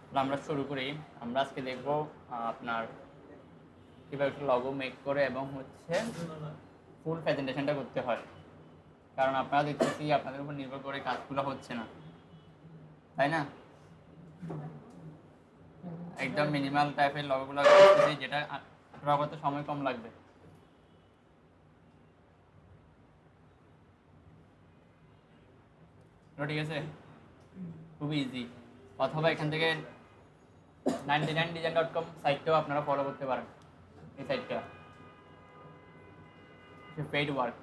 তাহলে আমরা শুরু করি। আমরা আজকে দেখব আপনার কীভাবে একটা লগো মেক করে এবং হচ্ছে ফুল প্রেজেন্টেশনটা করতে হয়। কারণ আপনারা দেখতেছি আপনাদের উপর নির্ভর করে কাজগুলো হচ্ছে না, তাই না? একদম মিনিমাল টাইপের লগোগুলো করতেছি, যেটা আপনার করতে সময় কম লাগবে। ঠিক আছে, খুবই ইজি। অথবা এখান থেকে 99design.com সাইটটাও আপনারা ফলো করতে পারেন। এই সাইটটা পেইড ওয়ার্ক,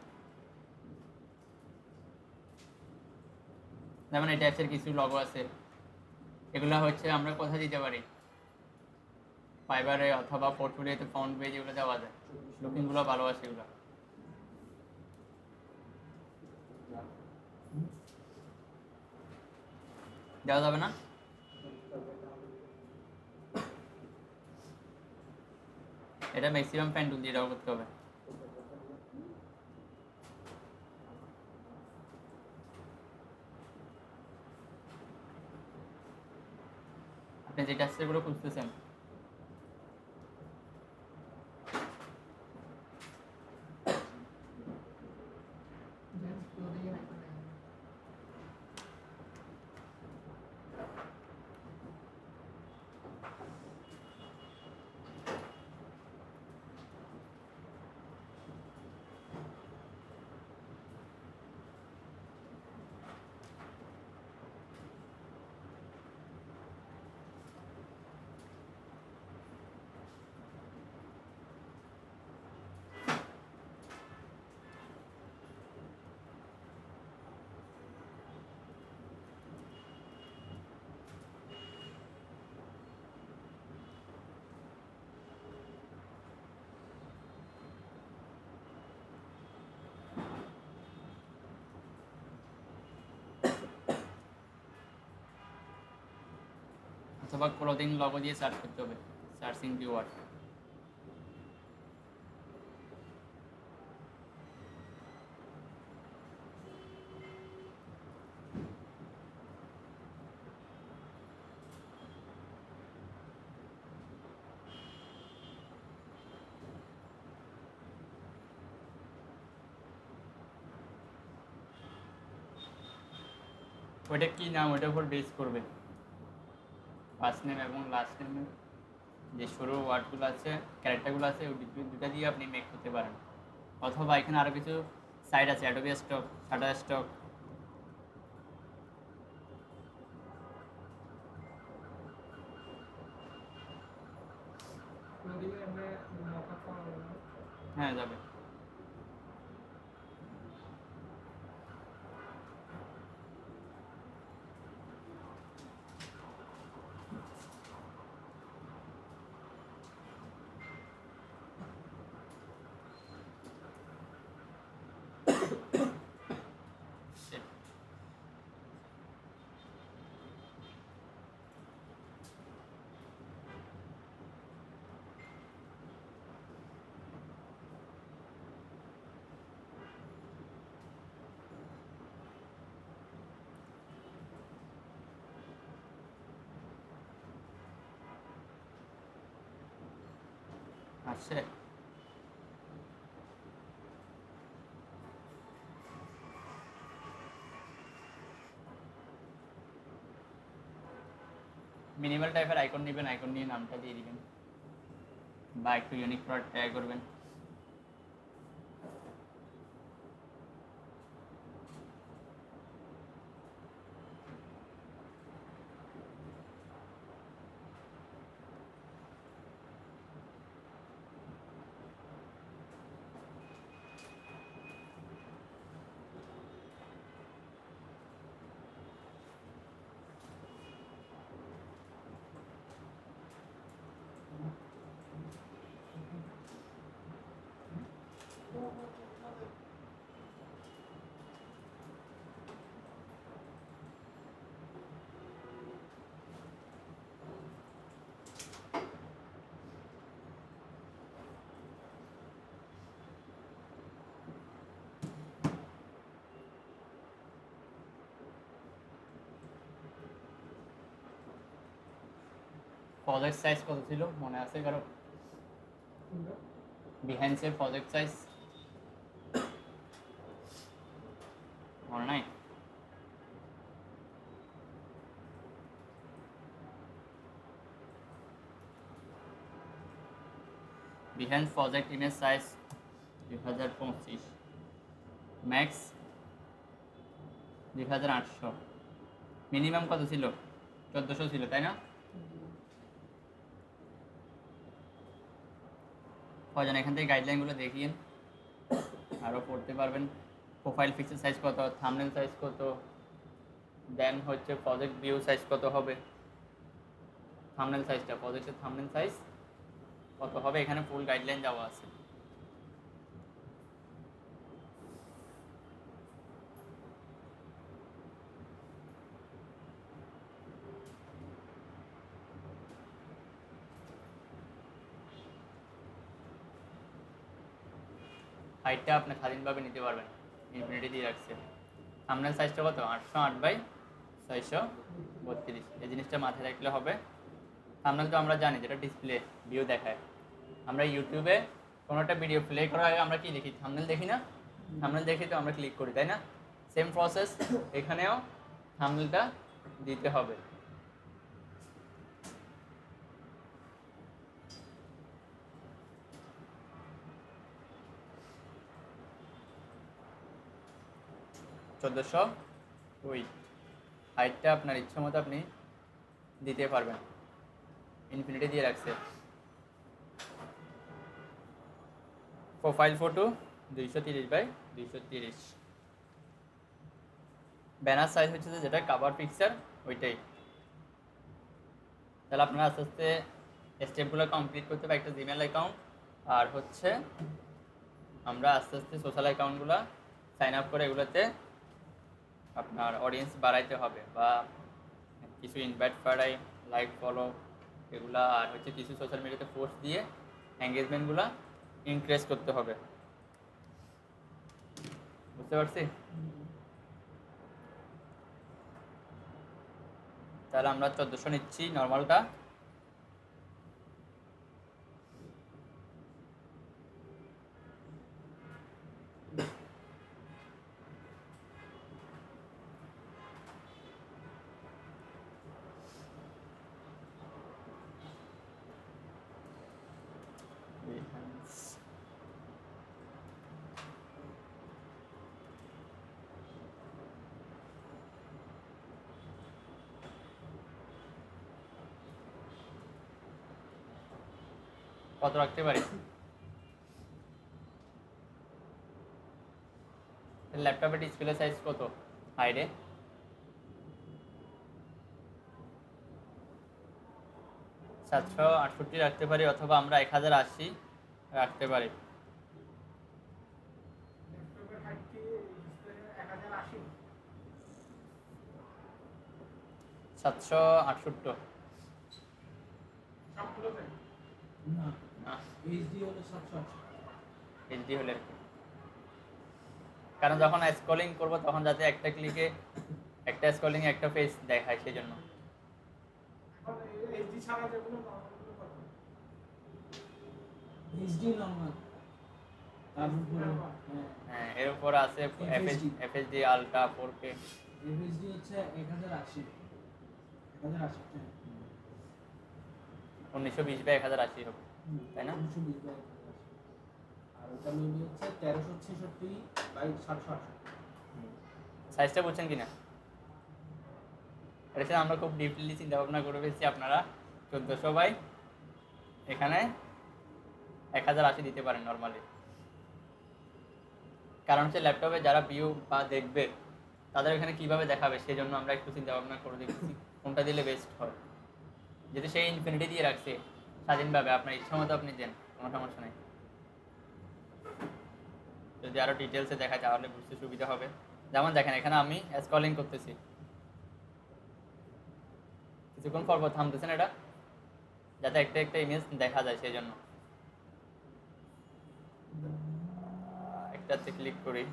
যেমন এই টাইপসের কিছু লগো আছে। এগুলো হচ্ছে আমরা কোথায় দিতে পারি, ফাইবারে অথবা পোর্টফোলিওতে ফন্ট পেজ এগুলো দেওয়া যায়। লুকিংগুলো ভালো আছে এগুলো। দেওয়া যাবে না? এটা ম্যাক্সিমাম প্যান্ডুল দিয়ে দেওয়া করতে হবে। আপনি যে টেক্সচারগুলো খুঁজতেছেন, অথবা ক্লোদিং লগো দিয়ে সার্চ করতে হবে, সার্চিং কিওয়ার্ড। ওইটা কী নাম, ওইটার উপর বেস করবে। ফার্স্ট নেম এবং লাস্ট নেমের যে শুরু ওয়ার্ডগুলো আছে, ক্যারেক্টারগুলো আছে, ওই দুটা দিয়ে আপনি মেক করতে পারেন। অথবা এখানে আরও কিছু সাইট আছে, অ্যাডোবি স্টক, শাটার স্টক। হ্যাঁ, যাবে। আসছে। মিনিমাল টাইপের আইকন নেবেন, আইকন নিয়ে নামটা দিয়ে দিবেন বা একটু ইউনিক প্রোডাক্ট ট্রাই করবেন। প্রজেক্ট সাইজ কত ছিল মনে আছে কারো? বিহাইন্সের প্রজেক্ট সাইজ মনে নাই? Behance project image size 2025, max 2800, minimum কত ছিল? 1400 ছিল তাই না? কজন এখান থেকে গাইডলাইনগুলো দেখিয়ে আরও পড়তে পারবেন। প্রোফাইল পিকচার সাইজ কত, থাম্বনেল সাইজ কত, দেন হচ্ছে প্রজেক্ট ভিউ সাইজ কত হবে, থাম্বনেল সাইজটা, প্রজেক্টের থাম্বনেল সাইজ কত হবে, এখানে ফুল গাইডলাইন দেওয়া আছে। হাইটটা আপনি স্বাধীনভাবে নিতে পারবেন, ইনফিনিটি দিয়ে রাখছে। থাম্বনেল সাইজটা কত? 808/632। এই জিনিসটা মাথায় রাখলে হবে। থাম্বনেল তো আমরা জানি যেটা ডিসপ্লে ভিউ দেখায়। আমরা ইউটিউবে কোনো একটা ভিডিও প্লে করার আগে আমরা কি দেখি? থাম্বনেল দেখি না? থাম্বনেল দেখি তো আমরা ক্লিক করি তাই না? সেম প্রসেস এখানেও থাম্বনেলটা দিতে হবে। চোদ্দোশো উইথ, হাইটটা আপনার ইচ্ছা মতো আপনি দিতে পারবেন, ইনফিনিটি দিয়ে রাখছে। Profile photo 230/230। ব্যানার সাইজ হচ্ছে যেটা কাভার পিকচার ওইটাই। তাহলে আপনারা আস্তে আস্তে স্টেপগুলো কমপ্লিট করতে হবে। একটা জিমেল অ্যাকাউন্ট আর হচ্ছে আমরা আস্তে আস্তে সোশ্যাল অ্যাকাউন্টগুলো সাইন আপ করে এগুলোতে আপনার অডিয়েন্স বাড়াইতে হবে, বা কিছু ইনভাইট করাই, লাইক ফলো এগুলা, আর হচ্ছে কিছু সোশ্যাল মিডিয়াতে পোস্ট দিয়ে এঙ্গেজমেন্টগুলো ইনক্রিজ করতে হবে। বুঝতে পারছি? তাহলে আমরা 1400 নিচ্ছি নর্মালটা। কত রাখতে পারি? ল্যাপটপের ডিসপ্লে সাইজ কত হাইরে? 768 রাখতে পারি, অথবা আমরা 1080 রাখতে পারি। 768 এইচডি হলে, কারণ যখন স্ক্রলিং করবো তখন যাতে একটা ক্লিকে একটা স্ক্রলিং একটা পেজ দেখায়, সেই জন্য। হ্যাঁ, এর উপর আছে এফএসডি আলট্রা 4K। এফএসডি হচ্ছে 1080 1920/1080 হবে তাই না? 1920/1080। আর ওটা মেবি হচ্ছে 1366/768। সাইজটা বুঝছেন কিনা? এটা আমরা খুব ডিপলি চিন্তা ভাবনা করে ফেলছি। আপনারা 1400 এখানে 1080 দিতে পারেন নর্মালি। কারণ হচ্ছে ল্যাপটপে যারা ভিউ বা দেখবে তাদের এখানে কিভাবে দেখাবে, সেই জন্য আমরা একটু চিন্তা ভাবনা করে দেখছি কোনটা দিলে বেস্ট হয়। যদি সেই ইনফিনিটি দিয়ে রাখছে স্বাধীনভাবে, আপনার ইচ্ছা মতো আপনি দেন, কোনো সমস্যা নেই। যদি আরও ডিটেলসে দেখা তাহলে বুঝতে সুবিধা হবে। যেমন দেখেন এখানে আমি স্ক্রলিং করতেছি, কিছুক্ষণ পর পর থামতেছেন, এটা যাতে একটা একটা ইমেজ দেখা যায়, সেই জন্য। একটাতে ক্লিক করি,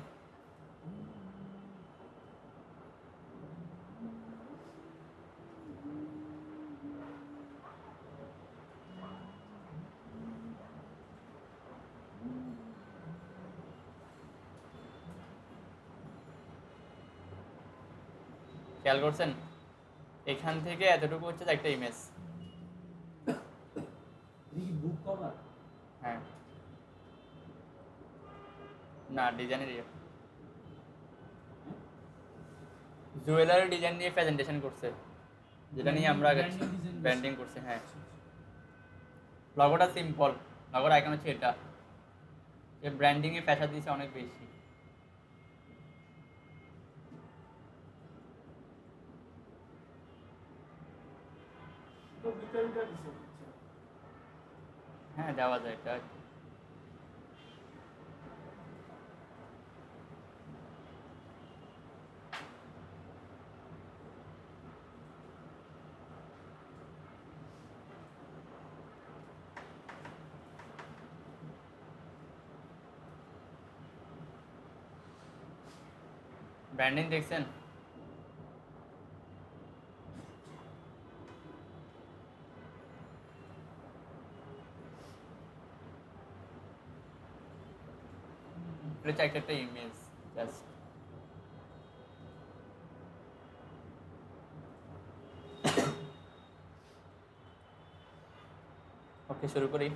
খেয়াল করছেন এখান থেকে এতটুকু হচ্ছে একটা ইমেজ। বুক কভার হ্যাঁ না ডিজাইনের জুয়েলারি ডিজাইন নিয়ে প্রেজেন্টেশন করছে, যেটা নিয়ে আমরা ব্র্যান্ডিং করছি। হ্যাঁ লগোটা সিম্পল, লগোর আইকন হচ্ছে এটা, যে ব্র্যান্ডিংয়ে প্রেশার দিয়েছে অনেক বেশি। তো ভিতরটা দিছে হ্যাঁ দেওয়া যায় এটা। ব্র্যান্ডিং দেখছেন? এটা হচ্ছে একটা ইমেজ জাস্ট। ওকে শুরু করি।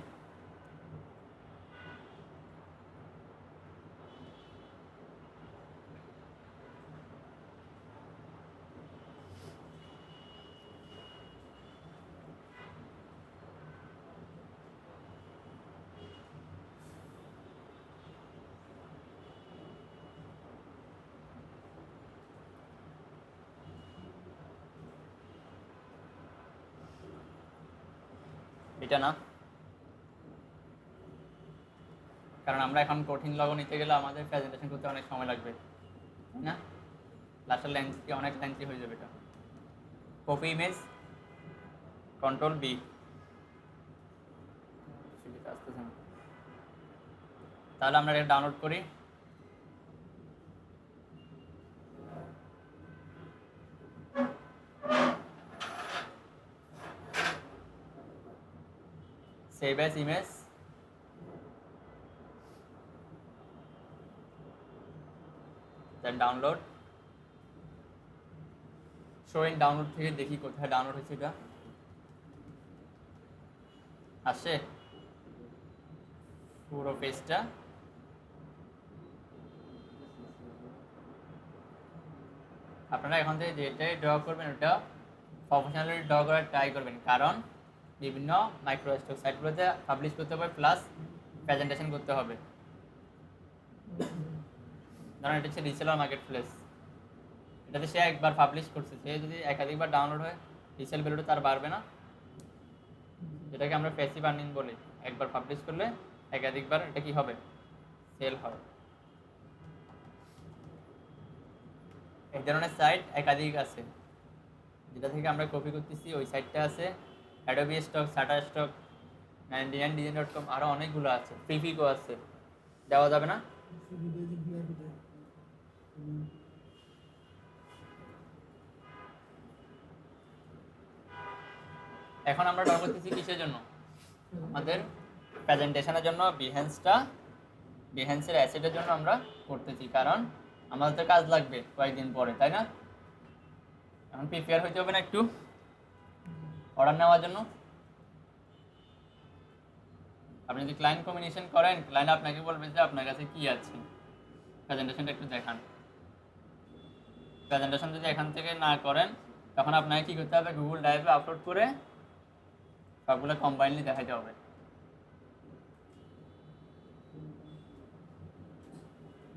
এটা না, কারণ আমরা এখন কঠিন লগো নিতে গেলে আমাদের প্রেজেন্টেশন করতে অনেক সময় লাগবে, তাই না? লাস্টের লেন্সটি অনেক লেন্সি হয়ে যাবে। এটা কপি ইমেজ, কন্ট্রোল বি। তাহলে আমরা এটা ডাউনলোড করি। সেভ অ্যাজ ইমেজ, দেন ডাউনলোড। শোইং ডাউনলোড থেকে দেখি কোথায় ডাউনলোড হয়েছে। এটা আসে পুরো পেজটা। আপনারা এখন থেকে যেটাই ড্র করবেন ওটা প্রফেশনালি ড্র করার ট্রাই করবেন, কারণ বিভিন্ন মাইক্রো স্টক সাইটগুলোতে পাবলিশ করতে হবে প্লাস প্রেজেন্টেশন করতে হবে। ধরুন এটা হচ্ছে রিসেলার মার্কেট প্লেস, এটাতে সে একবার পাবলিশ করছে, সে যদি একাধিকবার ডাউনলোড হয় রিসেল ভ্যালুটা তার বাড়বে না। যেটাকে আমরা প্যাসিভ আর্নিং বলি। একবার পাবলিশ করলে একাধিকবার এটা কি হবে, সেল হবে। এই ধরনের সাইট একাধিক আছে, যেটা থেকে আমরা কপি করতেছি ওই সাইটটা আছে অ্যাডোবি স্টক, শাটারস্টক, 99design.com, আরও অনেকগুলো আছে, ফ্রিপিকো আছে। দেওয়া যাবে না? এখন আমরা ড্র করতেছি কিসের জন্য? আমাদের প্রেজেন্টেশনের জন্য। বিহেন্সের অ্যাসেটের জন্য আমরা করতেছি, কারণ আমাদের তো কাজ লাগবে কয়েকদিন পরে, তাই না? এখন প্রিপেয়ার হইতে হবে না একটু অর্ডার নেওয়ার জন্য? আপনি যদি ক্লায়েন্ট কমিউনিকেশন করেন, ক্লায়েন্ট আপনাকে বলবে যে আপনার কাছে কি আছে, প্রেজেন্টেশনটা একটু দেখান। প্রেজেন্টেশন যদি এখান থেকে না করেন তখন আপনাকে কী করতে হবে, গুগল ড্রাইভে আপলোড করে সবগুলো কম্বাইনলি দেখাইতে হবে।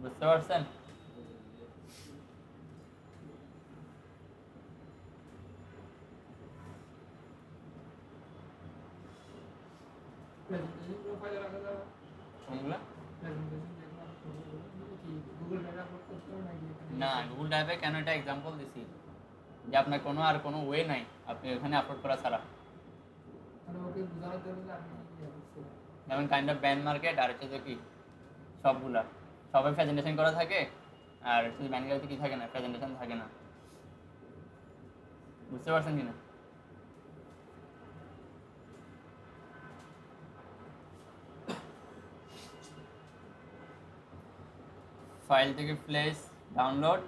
বুঝতে পারছেন? কোনগুলো? না, গুগল ড্রাইভে কেন এটা এক্সাম্পল দিছি যে আপনার কোনো আর কোনো ওয়ে নাই আপনি ওখানে আপলোড করা ছাড়া। যেমন কাইন্ড অফ ব্যান্ড মার্কেট আর হচ্ছে যে কি সবগুলা সবাই প্রেজেন্টেশন করা থাকে, আর শুধু ব্যান্ড গ্যালারিতে কি থাকে না, প্রেজেন্টেশন থাকে না। বুঝতে পারছেন কি না? ফাইল থেকে প্লেস, ডাউনলোড,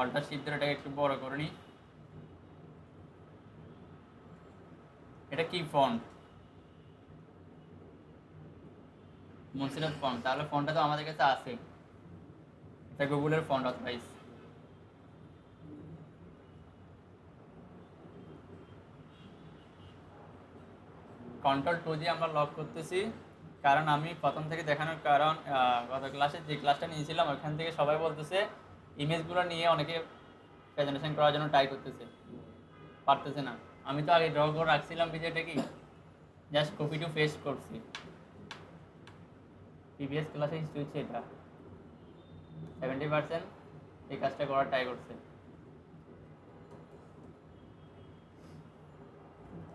অল্টার শিফট ধরে এটাকে একটু বড় করে নিই। এটা কি ফন্ট? মনসিরাত ফন্ট। তাহলে ফন্টটা তো আমাদের কাছে আছে, এটা গুগলের ফন্ট অথরাইজ। কন্ট্রোল 2 দিয়ে আমরা লক করতেছি, কারণ আমি প্রথম থেকে দেখানোর কারণ গত ক্লাসে যে ক্লাসটা নিয়েছিলাম ওইখান থেকে সবাই বলতেছে ইমেজগুলো নিয়ে অনেকে প্রেজেন্টেশন করার জন্য ট্রাই করতেছে, পারতেছে না। আমি তো আগে ড্র করে রাখছিলাম বিষয়টা কি, জাস্ট কপি টু পেস্ট করছি। প্রিভিয়াস ক্লাসে হিস্ট্রি হচ্ছে এটা 70% এই কাজটা করার ট্রাই করছে।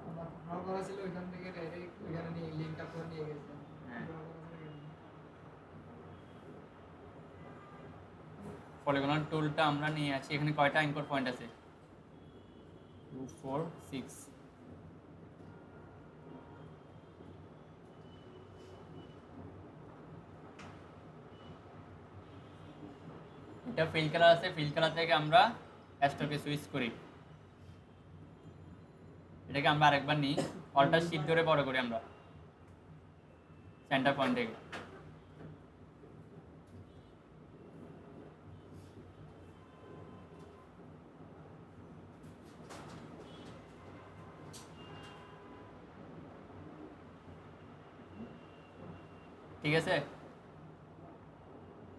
আমার ড্র করা ছিল ওইখান থেকে ডাইরেক্ট ওইখানে নিয়ে লিংকটা করে নিয়ে গেছে। হ্যাঁ। ড্র করা ছিল এখানে। পলিগন টুলটা আমরা নিয়ে আছি, এখানে কয়টা অ্যাঙ্কর পয়েন্ট আছে? 2 4 6। এটা ফিল কালার আছে, ফিল কালার থেকে আমরা স্টকে সুইচ করি। এটাকে আমরা আরেকবার নিই, অল্টার শিফট ধরে বড় করি আমরা সেন্টার পয়েন্ট থেকে। ঠিক আছে,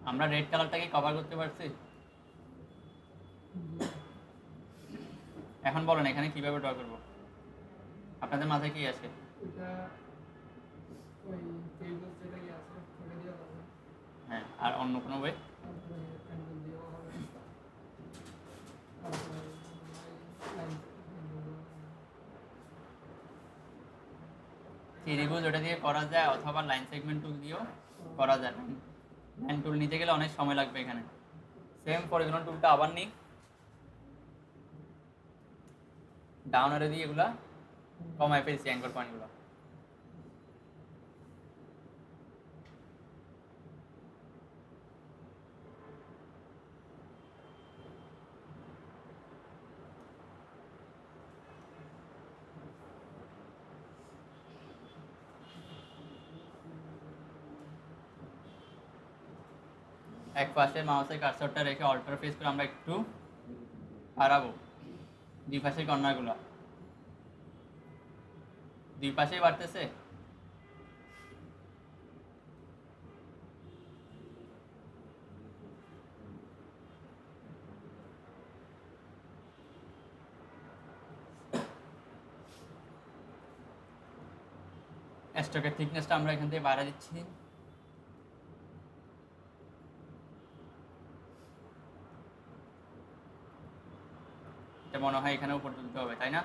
আমরা রেড কালারটাকে কভার করতে পারছি। এখন বলেন এখানে কিভাবে ড্র করব, আপনাদের মাথায় কি আছে? ওইটা ওই টেবিল যেটা কি আছে ওটা দিয়ে হবে। হ্যাঁ, আর অন্য কোনো ওয়ে? তারপরে প্যান্ডেল দিয়েও হবে। তারপরে লাইন ত্রিভুজ ওটা দিয়ে করা যায়, অথবা লাইন সেগমেন্ট টুল দিয়েও করা যায়। লাইন টুল নিতে গেলে অনেক সময় লাগবে এখানে। সেম পলিগন টুলটা আবার নিই, ডাউন আরে দিয়ে এগুলা কমায় ফেলছি অ্যাঙ্কর পয়েন্টগুলো। এক পাশে মাউসের কার্সরটা রেখে অল্টার প্রেস করে আমরা একটু বাড়াবো দুই পাশের কর্নারগুলো। দুই পাশেই বাড়তেছে। স্টকের থিকনেসটা আমরা এখান থেকে বাড়া দিচ্ছি। এটা মনে হয় এখানে উপর তুলতে হবে, তাই না?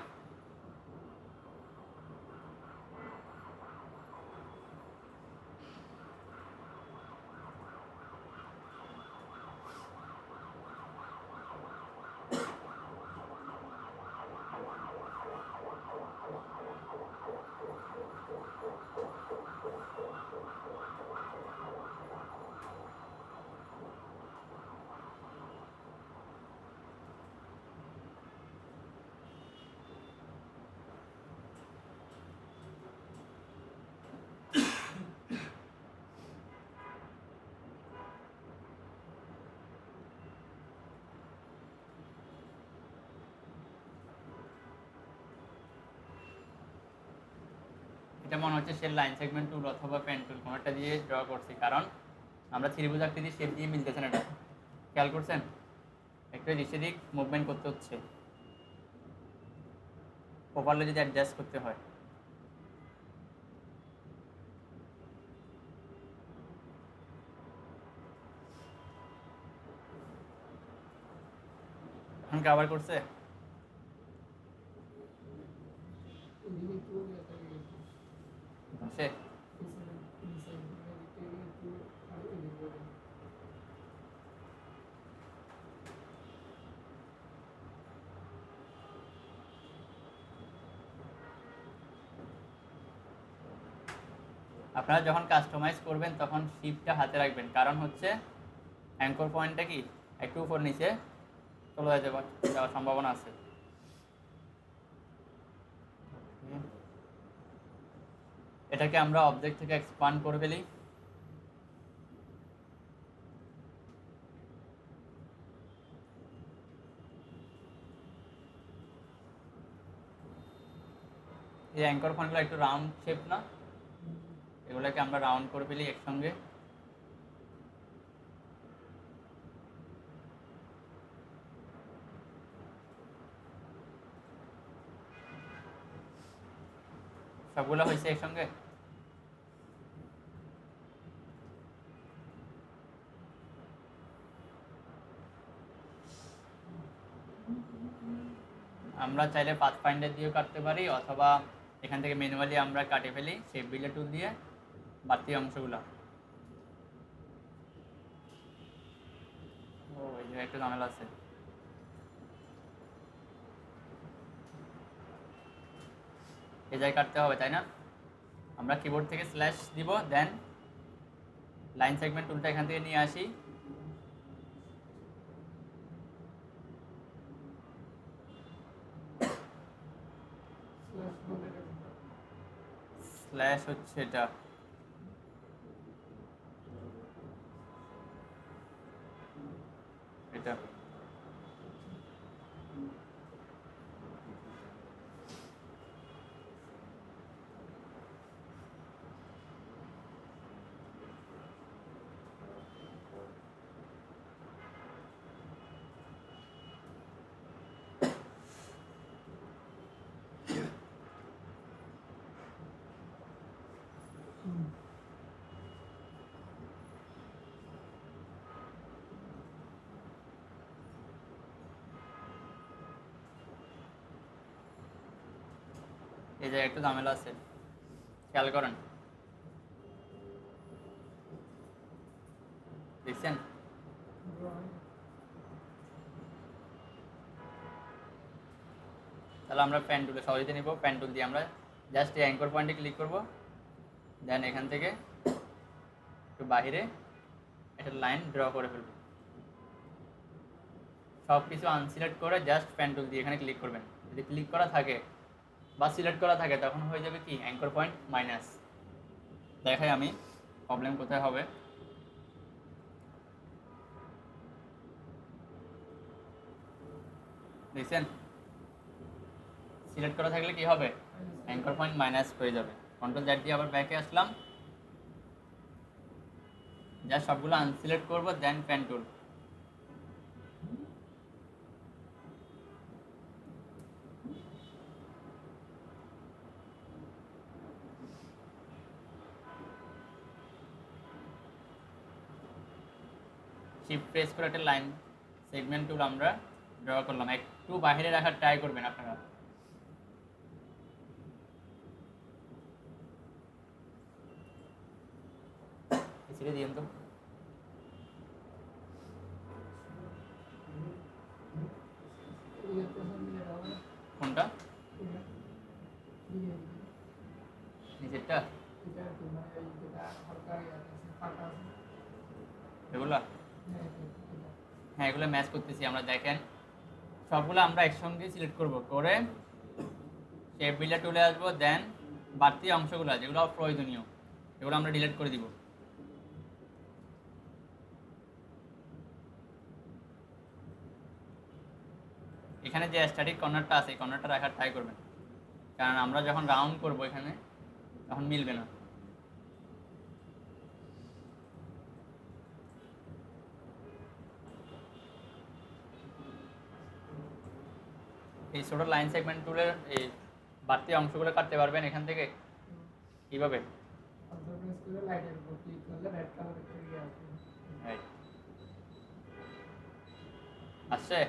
এটা মনে হচ্ছে সে লাইন সেগমেন্ট টুল অথবা পেন টুল কোনোটা দিয়ে ড্র করছি, কারণ আমরা ত্রিভুজ আকৃতির শেপ দিয়ে মিলতেছে না। এটা খেয়াল করছেন? একটু এদিক সেদিক মুভমেন্ট করতে হচ্ছে, প্রপারলি যদি অ্যাডজাস্ট করতে হয়। এখন কাভার করছে। এদিকে একটু ইয়ে থাকে গেছে। পাশে আপনারা যখন কাস্টমাইজ করবেন তখন শিপটা হাতে রাখবেন, কারণ হচ্ছে অ্যাঙ্কর পয়েন্টটা কি একটু উপর নিচে চলে যাওয়ার সম্ভাবনা আছে। এটাকে আমরা অবজেক্ট থেকে এক্সপান্ড করে ফেলি। এই অ্যাঙ্কর পয়েন্টগুলো একটু রাউন্ড শেপ না, এগুলোকে আমরা রাউন্ড করে ফেলি একসঙ্গে। সবগুলো হয়েছে একসঙ্গে। আমরা চাইলে পাথফাইন্ডার দিয়েও কাটতে পারি, অথবা এখান থেকে ম্যানুয়ালি আমরা কাটে ফেলি শেপ বিল্ডার টুল দিয়ে বাড়তি অংশগুলো। ও এই জায়গায় একটু ঝামেলা আছে। এই জায়গায় কাটতে হবে তাই না? আমরা কিবোর্ড থেকে স্ল্যাশ দিব, দেন লাইন সেগমেন্ট টুলটা এখান থেকে নিয়ে আসি, স্ল্যাশ হচ্ছে এটা, এটা এই জায়গায় একটু ঝামেলা আছে, খেয়াল করেন। দেখছেন? তাহলে আমরা পেন টুলে সহজে নিব। পেন টুল দিয়ে আমরা জাস্ট এই অ্যাঙ্কর পয়েন্টে ক্লিক করব, দেন এখান থেকে একটু বাহিরে একটা লাইন ড্র করে ফেলব। সব কিছু আনসিলেক্ট করে জাস্ট পেন টুল দিয়ে এখানে ক্লিক করবেন। যদি ক্লিক করা থাকে বা সিলেক্ট করা থাকে তখন হয়ে যাবে কি অ্যাঙ্কর পয়েন্ট মাইনাস। দেখাই আমি প্রবলেম কোথায় হবে। দেখছেন? সিলেক্ট করা থাকলে কি হবে? অ্যাঙ্কর পয়েন্ট মাইনাস হয়ে যাবে। কন্ট্রোল জেড দিয়ে আবার ব্যাকে আসলাম, জাস্ট সবগুলো আনসিলেক্ট করব, দেন পেন টুল। শিফট প্রেস করে একটা লাইন সেগমেন্ট টুল আমরা ড্র করলাম। একটু বাইরে রাখার ট্রাই করবেন আপনারা। ছেড়ে দিন তো। কোনটা? নিচেরটা? এগুলা? হ্যাঁ, এগুলো ম্যাচ করতেছি আমরা। দেখেন সবগুলো আমরা একসঙ্গে সিলেক্ট করব, করে শেপ বিল্ডার টুলে আসবো, দেন বাড়তি অংশগুলো যেগুলো প্রয়োজনীয় এগুলো আমরা ডিলিট করে দিব। এখানে যে স্ট্যাটিক কর্নারটা আছে এই কর্নারটা রাখার ট্রাই করবেন, কারণ আমরা যখন রাউন্ড করব এখানে তখন মিলবে না। এই ছোট লাইন সেগমেন্ট টুলের এই বাড়তি অংশগুলো কাটতে পারবেন এখান থেকে কিভাবে? আসছে?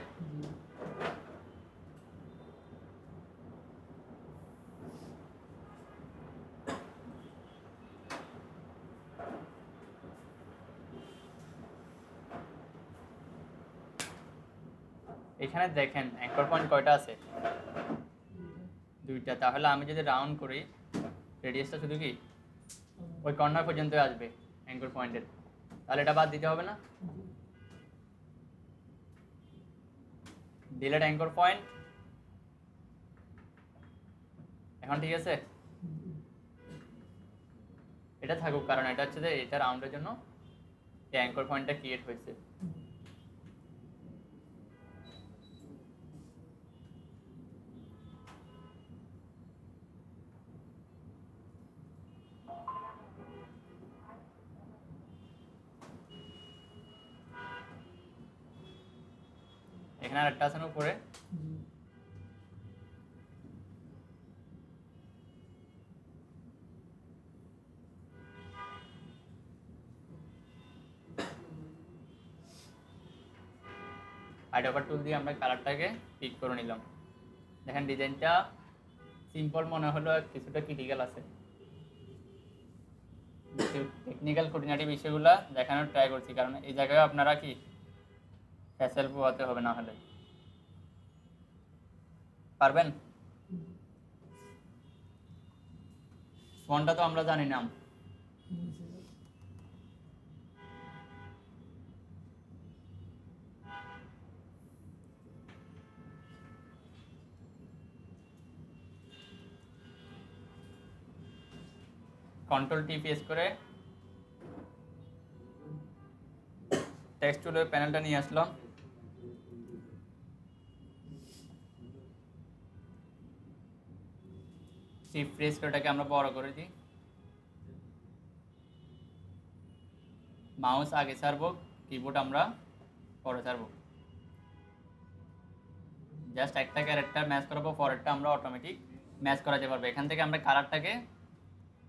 এখানে দেখেন অ্যাঙ্কর পয়েন্ট কয়টা আছে? দুইটা। তাহলে আমি যদি রাউন্ড করি রেডিয়াসটা শুধু কি ওই কর্নার পর্যন্ত আসবে অ্যাঙ্কর পয়েন্টের, তাহলে এটা বাদ দিতে হবে না? Delete anchor point. এখন ঠিক আছে, এটা থাকুক, কারণ এটা হচ্ছে যে এটা রাউন্ডের জন্য এই অ্যাঙ্কর পয়েন্টটা ক্রিয়েট হয়েছে। এখানে আরেকটা আছে না উপরে, আইডোপার টুল দিয়ে আমরা কালারটাকে পিক করে নিলাম। দেখেন ডিজাইনটা সিম্পল মনে হলো, কিছুটা ক্রিটিক্যাল আছে, টেকনিক্যাল খুঁটিনাটি বিষয়গুলো দেখানোর ট্রাই করছি, কারণ এই জায়গায় আপনারা কি ফ্যাসেল পোয়াতে হবে, না হলে পারবেন। ফোনটা তো আমরা জানি না, কন্ট্রোল টি প্রেস করে টেক্সট টুলের প্যানেলটা নিয়ে আসলাম। শিফট প্রেস করে এটাকে আমরা বড় করে দিই, মাউস আগে ছাড়বো, কিবোর্ড আমরা পরে ছাড়বো। জাস্ট একটা ক্যারেক্টার ম্যাচ করাবো, পরেরটা আমরা অটোমেটিক ম্যাচ করাতে পারবো। এখান থেকে আমরা কালারটাকে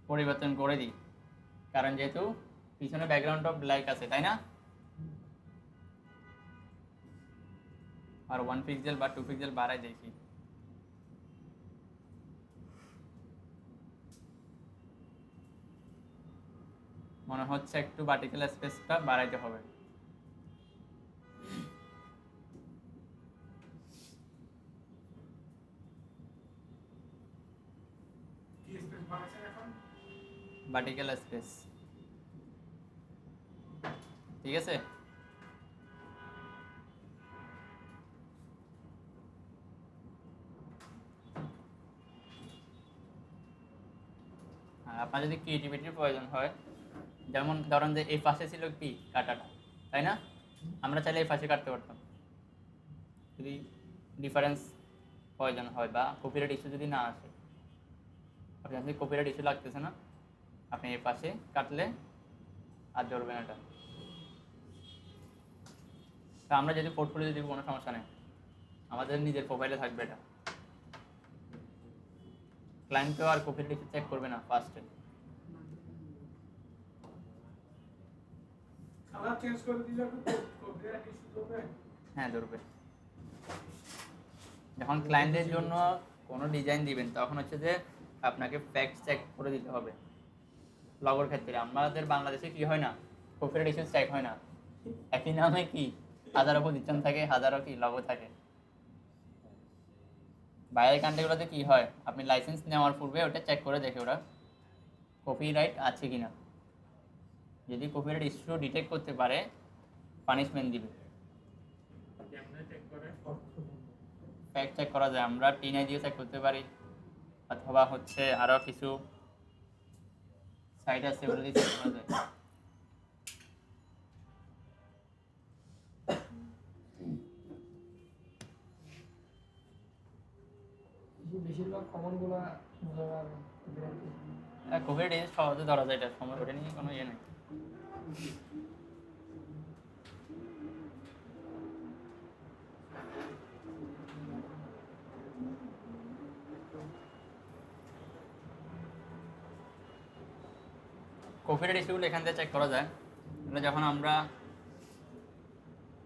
পরিবর্তন করে দিই, কারণ যেহেতু পিছনে ব্যাকগ্রাউন্ড অফ ব্ল্যাক আছে, তাই না। আর 1 পিক্সেল বা 2 পিক্সেল বাড়াই দেখি, মনে হচ্ছে একটু ভার্টিক্যাল স্পেসটা বাড়াইতে হবে। কি স্পেস বাড়াচ্ছেন এখন? ভার্টিক্যাল স্পেস, ঠিক আছে। আর আপনার যদি ক্রিয়েটিভিটির প্রয়োজন হয়, যেমন ধরেন যে এই পাশে ছিল কি কাটাটা, তাই না, আমরা চাইলে এই পাশে কাটতে পারতাম। যদি ডিফারেন্স প্রয়োজন হয় বা কপিরাইট ইস্যু যদি না আসে, আপনি যদি কপিরাইট ইস্যু লাগতেছে না, আপনি এই পাশে কাটলে আর ধরবেন এটা। তা আমরা যদি পোর্টফোলিও দিব কোনো সমস্যা নেই, আমাদের নিজের প্রোফাইলে থাকবে এটা, ক্লায়েন্টকেও আর কপিরাইট ইস্যু চেক করবে না ফার্স্টে। কালার চেঞ্জ করে দিলে কপিরাইট ইস্যু হবে? হ্যাঁ, ধরবে। যখন ক্লায়েন্টের জন্য কোনো ডিজাইন দিবেন, তখন হচ্ছে যে আপনাকে ফ্যাক্ট চেক করে দিতে হবে। লগোর ক্ষেত্রে আমাদের বাংলাদেশে কি হয় না, কপিরাইট ইস্যু চেক হয় না। একই নামে কি হাজারো পজিশন থাকে, হাজারো কি লগো থাকে। বাইরের কান্ট্রিগুলোতে কি হয়, আপনি লাইসেন্স নেওয়ার পূর্বে ওটা চেক করে দেখে ওরা কপিরাইট আছে কিনা। যদি কপিরাইট ইস্যু ডিটেক্ট করতে পারে, পানিশমেন্ট দিবে। কেমনে চেক করে? ফ্যাক্ট চেক করা যায়, আমরা টিনে দিয়ে চেক করতে পারি, অথবা হচ্ছে আরও কিছু সাইট আছে ওগুলো দিয়ে চেক করা যায়। বেশিরভাগ কমনগুলো বোঝা যাবে। কপিরাইট ইস্যু সহজে ধরা যায়, এটা সময় ওটা নিয়ে কোনো ইয়ে নেই। কপিরাইট ইস্যুগুলো এখান থেকে চেক করা যায়। মানে যখন আমরা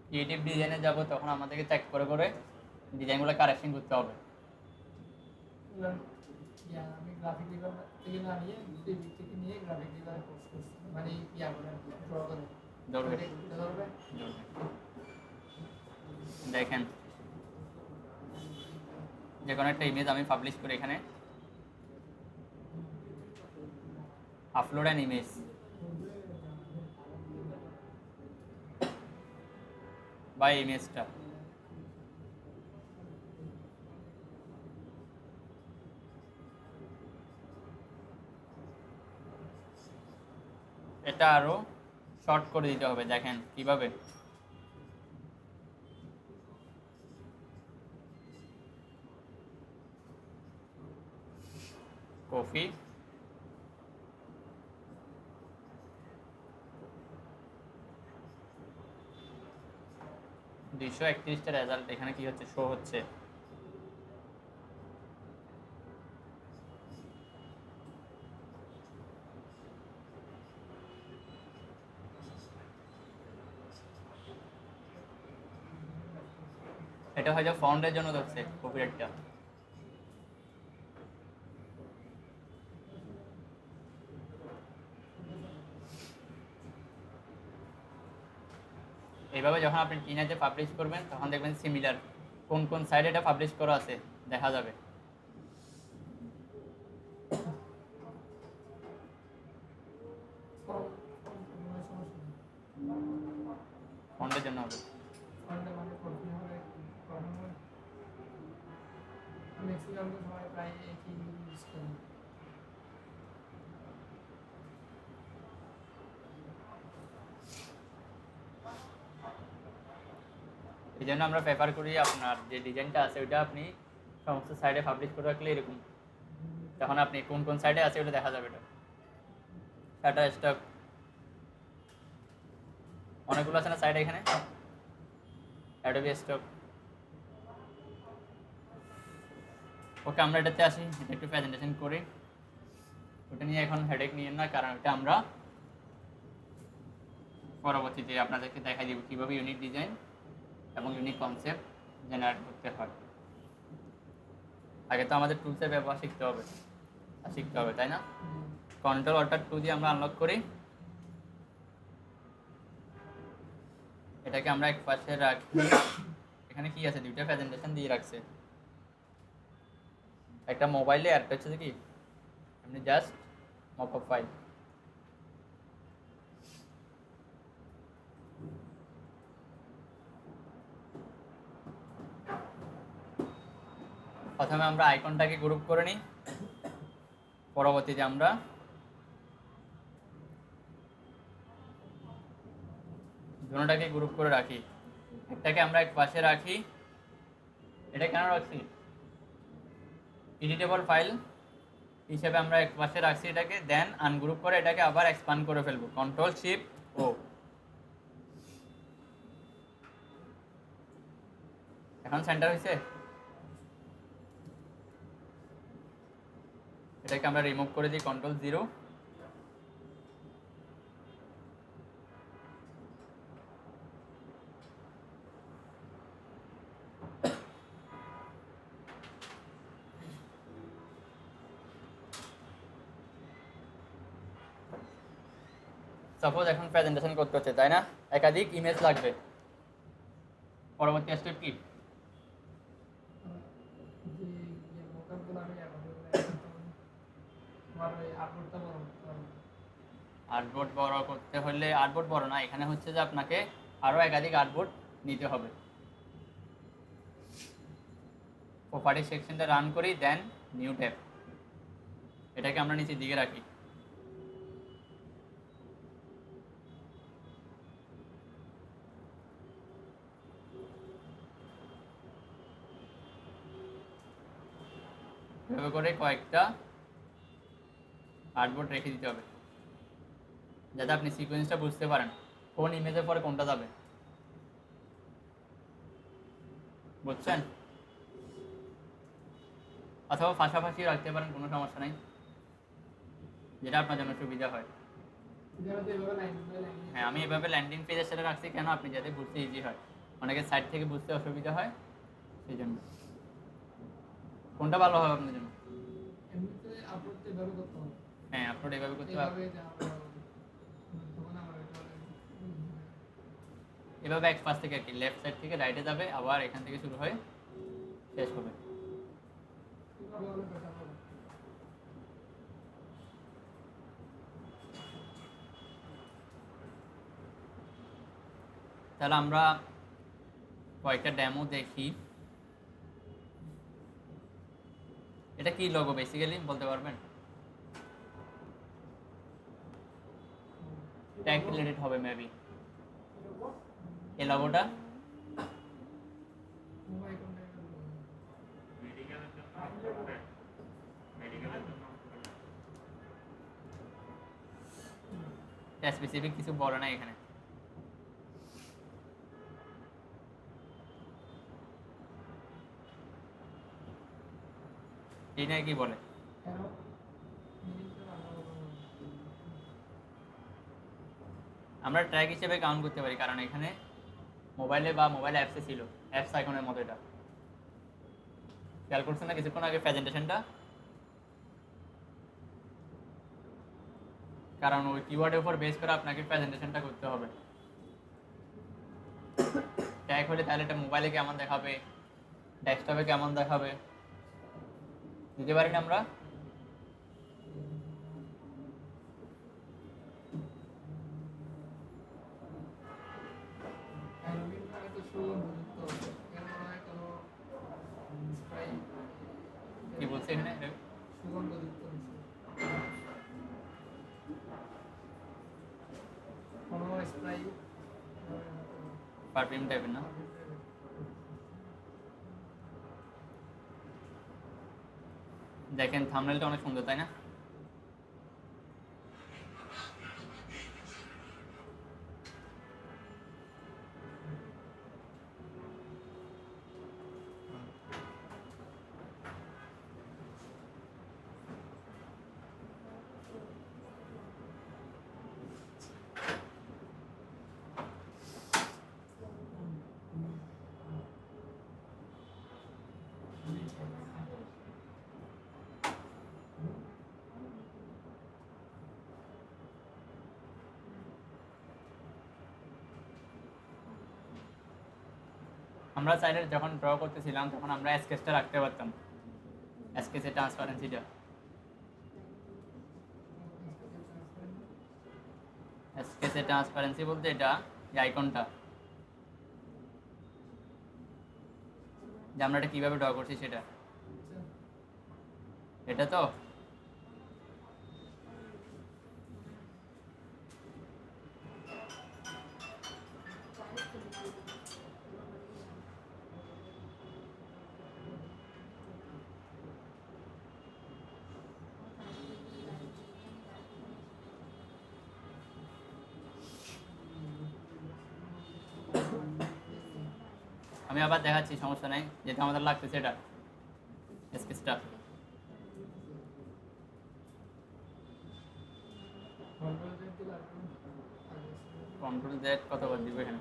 ক্রিয়েটিভ ডিজাইনে যাব, তখন আমাদেরকে চেক করে করে ডিজাইনগুলো কারেকশন করতে হবে। আমি গ্রাফিক ডিজাইনার থেকে না নিয়ে দিক থেকে নিয়ে গ্রাফিক ডিজাইন কোর্স করছি, মানে ইয়া করে ড্র করে ধরবে, ধরবে। দেখেন যে কোনো একটা ইমেজ আমি পাবলিশ করি, এখানে আপলোড অ্যান ইমেজ, বা ইমেজটা এটা আরো শর্ট করে দিতে হবে, দেখেন কিভাবে। কফি, 231টা রেজাল্ট এখানে কি হচ্ছে, শো হচ্ছে। এটা হয়তো ফাউন্ডের জন্য ধরছে কপিরাইটটা। এইভাবে যখন আপনি টিনাতে পাবলিশ করবেন তখন দেখবেন সিমিলার কোন কোন সাইডে এটা পাবলিশ করা আছে দেখা যাবে। ফন্টের জন্য হবে। ম্যাক্সিমাম তো সবাই প্রায় একই ইউজ করে। এই জন্য আমরা প্রেফার করি আপনার যে ডিজাইনটা আছে ওইটা আপনি সমস্ত সাইডে পাবলিশ করে রাখলে এরকম, তখন আপনি কোন কোন সাইডে আছে ওটা দেখা যাবে। এটা শাটার স্টক অনেকগুলো আছে না সাইডে, এখানে অ্যাডোবি স্টক। ওকে, আমরা এটাতে আসি, এটা একটু প্রেজেন্টেশন করি। ওটা নিয়ে এখন হেডেক নিয়ে না, কারণ ওটা আমরা পরবর্তীতে আপনাদেরকে দেখাই দিব কীভাবে ইউনিক ডিজাইন এবং ইউনিক কনসেপ্ট জেনারেট করতে হয়। আগে তো আমাদের টুলসের ব্যবহার শিখতে হবে, তাই না? কন্ট্রোল অল্টার 2 দিয়ে আমরা আনলক করি। এটাকে আমরা এক পাশে রাখি। এখানে কি আছে, দুইটা প্রেজেন্টেশন দিয়ে রাখছে। একটা মোবাইলে আর একটা হচ্ছে কি আপনি জাস্ট মকআপ ফাইল। প্রথমে আমরা আইকনটাকে গ্রুপ করে নিই, পরবর্তীতে আমরা দুটোটাকে গ্রুপ করে রাখি। একটাকে আমরা এক পাশে রাখি। এটা কেন রাখছি, এডিটেবল ফাইল হিসেবে আমরা এক পাশে রাখছি এটাকে, দেন আনগ্রুপ করে এটাকে আবার এক্সপান্ড করে ফেলবো, কন্ট্রোল শিফট ও। এখন সেন্টার হয়েছে। এটাকে আমরা রিমুভ করে দিই, কন্ট্রোল 0। সাপোজ এখন প্রেজেন্টেশন করতে হচ্ছে, তাই না? একাধিক ইমেজ লাগবে। পরবর্তী স্টেপ কি? আর্টবোর্ড বড় করতে হলে, আর্টবোর্ড বড় না, এখানে হচ্ছে যে আপনাকে আরও একাধিক আর্টবোর্ড নিতে হবে। প্রপার্টি সেকশনটা রান করি, দেন নিউ ট্যাব। এটাকে আমরা নিচের দিকে রাখি। এভাবে করে কয়েকটা আর্টবোর্ড রেখে দিতে হবে, যাতে আপনি সিকোয়েন্সটা বুঝতে পারেন কোন ইমেজের পরে কোনটা যাবে। বুঝছেন? অথবা পাশাপাশি রাখতে পারেন, কোনো সমস্যা নাই, যেটা আপনার জন্য সুবিধা হয়। হ্যাঁ, আমি এভাবে ল্যান্ডিং পেজের সাথে রাখছি কেন, আপনি যাতে বুঝতে ইজি হয়। অনেকের সাইড থেকে বুঝতে অসুবিধা হয়, সেই জন্য। কোনটা ভালো হবে আপনার জন্য? হ্যাঁ, আপলোড এভাবে করতে হবে। এভাবে এক পাশ থেকে আর কি, লেফট সাইড থেকে রাইটে যাবে, আবার এখান থেকে শুরু হয়ে শেষ হবে। তাহলে আমরা কয়েকটা ডেমো দেখি। এটা কি লোগো বেসিক্যালি বলতে পারবেন? ট্যাগ রিলেটেড হবে মেবি এই লগোটা। মোবাইল কোনটা স্পেসিফিক কিছু বলে না এখানে। এই না কি বলে কেন মিনিংটা ভালো আমরা ট্র্যাক হিসেবে কাউন্ট করতে পারি, কারণ এখানে মোবাইলে বা মোবাইল অ্যাপসে ছিল, অ্যাপস আইকনের মতো। এটা খেয়াল করছেন না কিছুক্ষণ আগে প্রেজেন্টেশনটা? কারণ ওই কিওয়ার্ডের উপর বেস করে আপনাকে প্রেজেন্টেশনটা করতে হবে। ট্যাগ হলে তাহলে এটা মোবাইলে কেমন দেখাবে, ডেস্কটপে কেমন দেখাবে, দিতে পারি না আমরা? হ্যালোউইন মানে তো সুগন্ধযুক্ত এর মনে হয় কোনো স্প্রাই কি বলছে এখানে? সুগন্ধযুক্ত কিছু কোনো স্প্রাই পারফিউম টাইপের না? দেখেন থাম্বনেলটা অনেক সুন্দর, তাই না? আমরা চাইলে যখন ড্র করতেছিলাম তখন আমরা স্কেচটা রাখতে পারতাম, স্কেচের ট্রান্সপারেন্সিটা। স্কেচের ট্রান্সপারেন্সি বলতে এটা এই আইকনটা, যে আমরা এটা কীভাবে ড্র করছি সেটা। এটা তো আমি আবার দেখাচ্ছি, সমস্যা নেই, যেটা আমাদের লাগতেছে এটা স্কেচটা। কন্ট্রোল জেড কতবার দিব এখানে?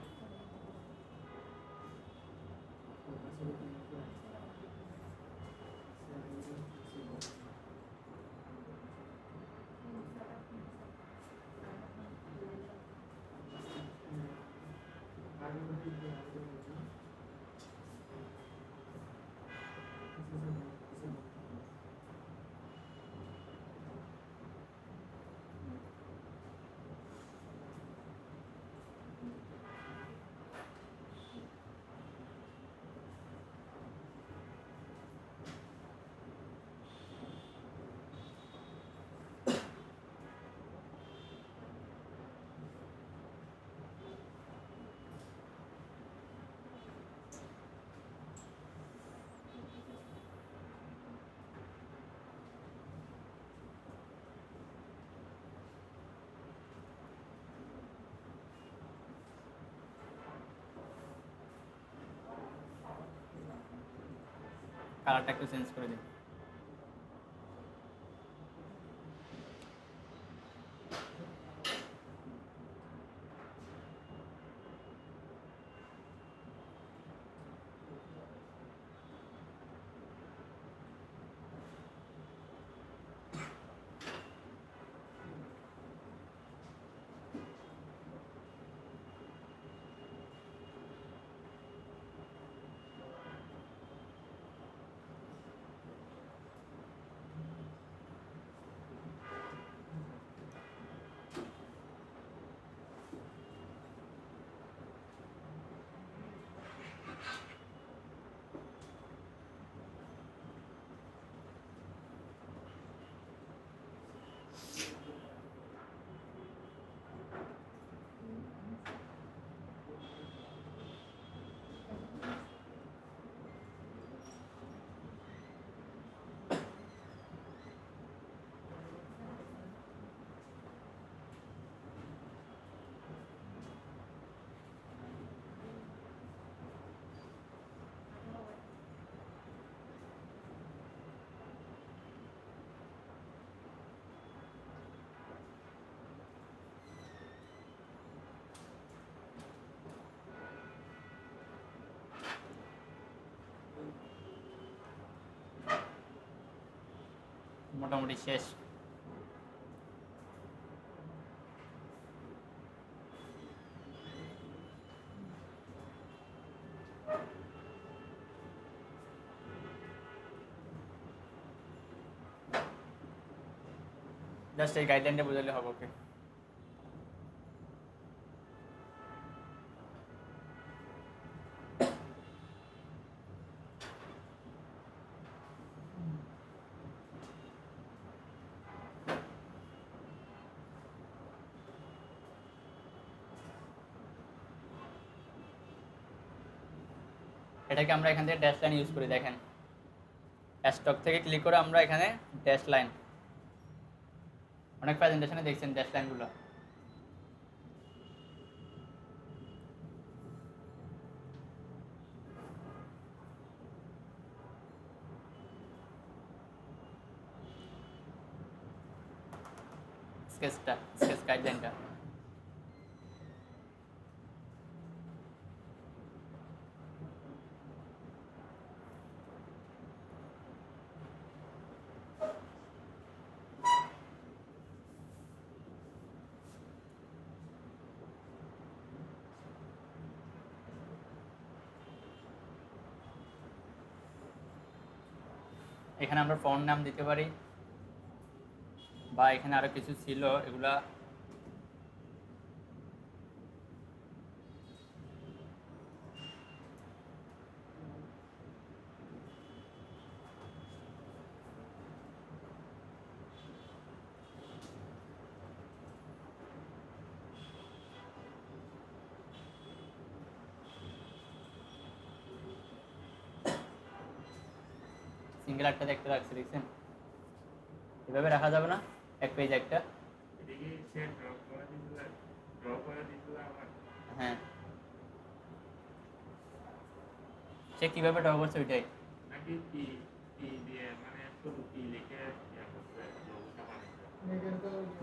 কালারটা একটু চেঞ্জ করে দিই। মোটামুটি শেষ। জাস্ট এই গাইডলাইনটা বুঝালে হবে। ওকে, এটাকে আমরা এখান থেকে ড্যাশ লাইন ইউজ করি। দেখেন, স্টক থেকে ক্লিক করে আমরা এখানে ড্যাশ লাইন, অনেক প্রেজেন্টেশনে দেখছেন ড্যাশ লাইনগুলো। স্কেচ গাইডলাইনটা এখানে আমরা ফন্ট নাম দিতে পারি, বা এখানে আরো কিছু ছিল এগুলা সিঙ্গেল একটা দেখতে রাখছি, দেখছেন? এভাবে রাখা যাবে না, এক পেজ একটা। হ্যাঁ, সে কিভাবে ড্র করছে ওইটাই।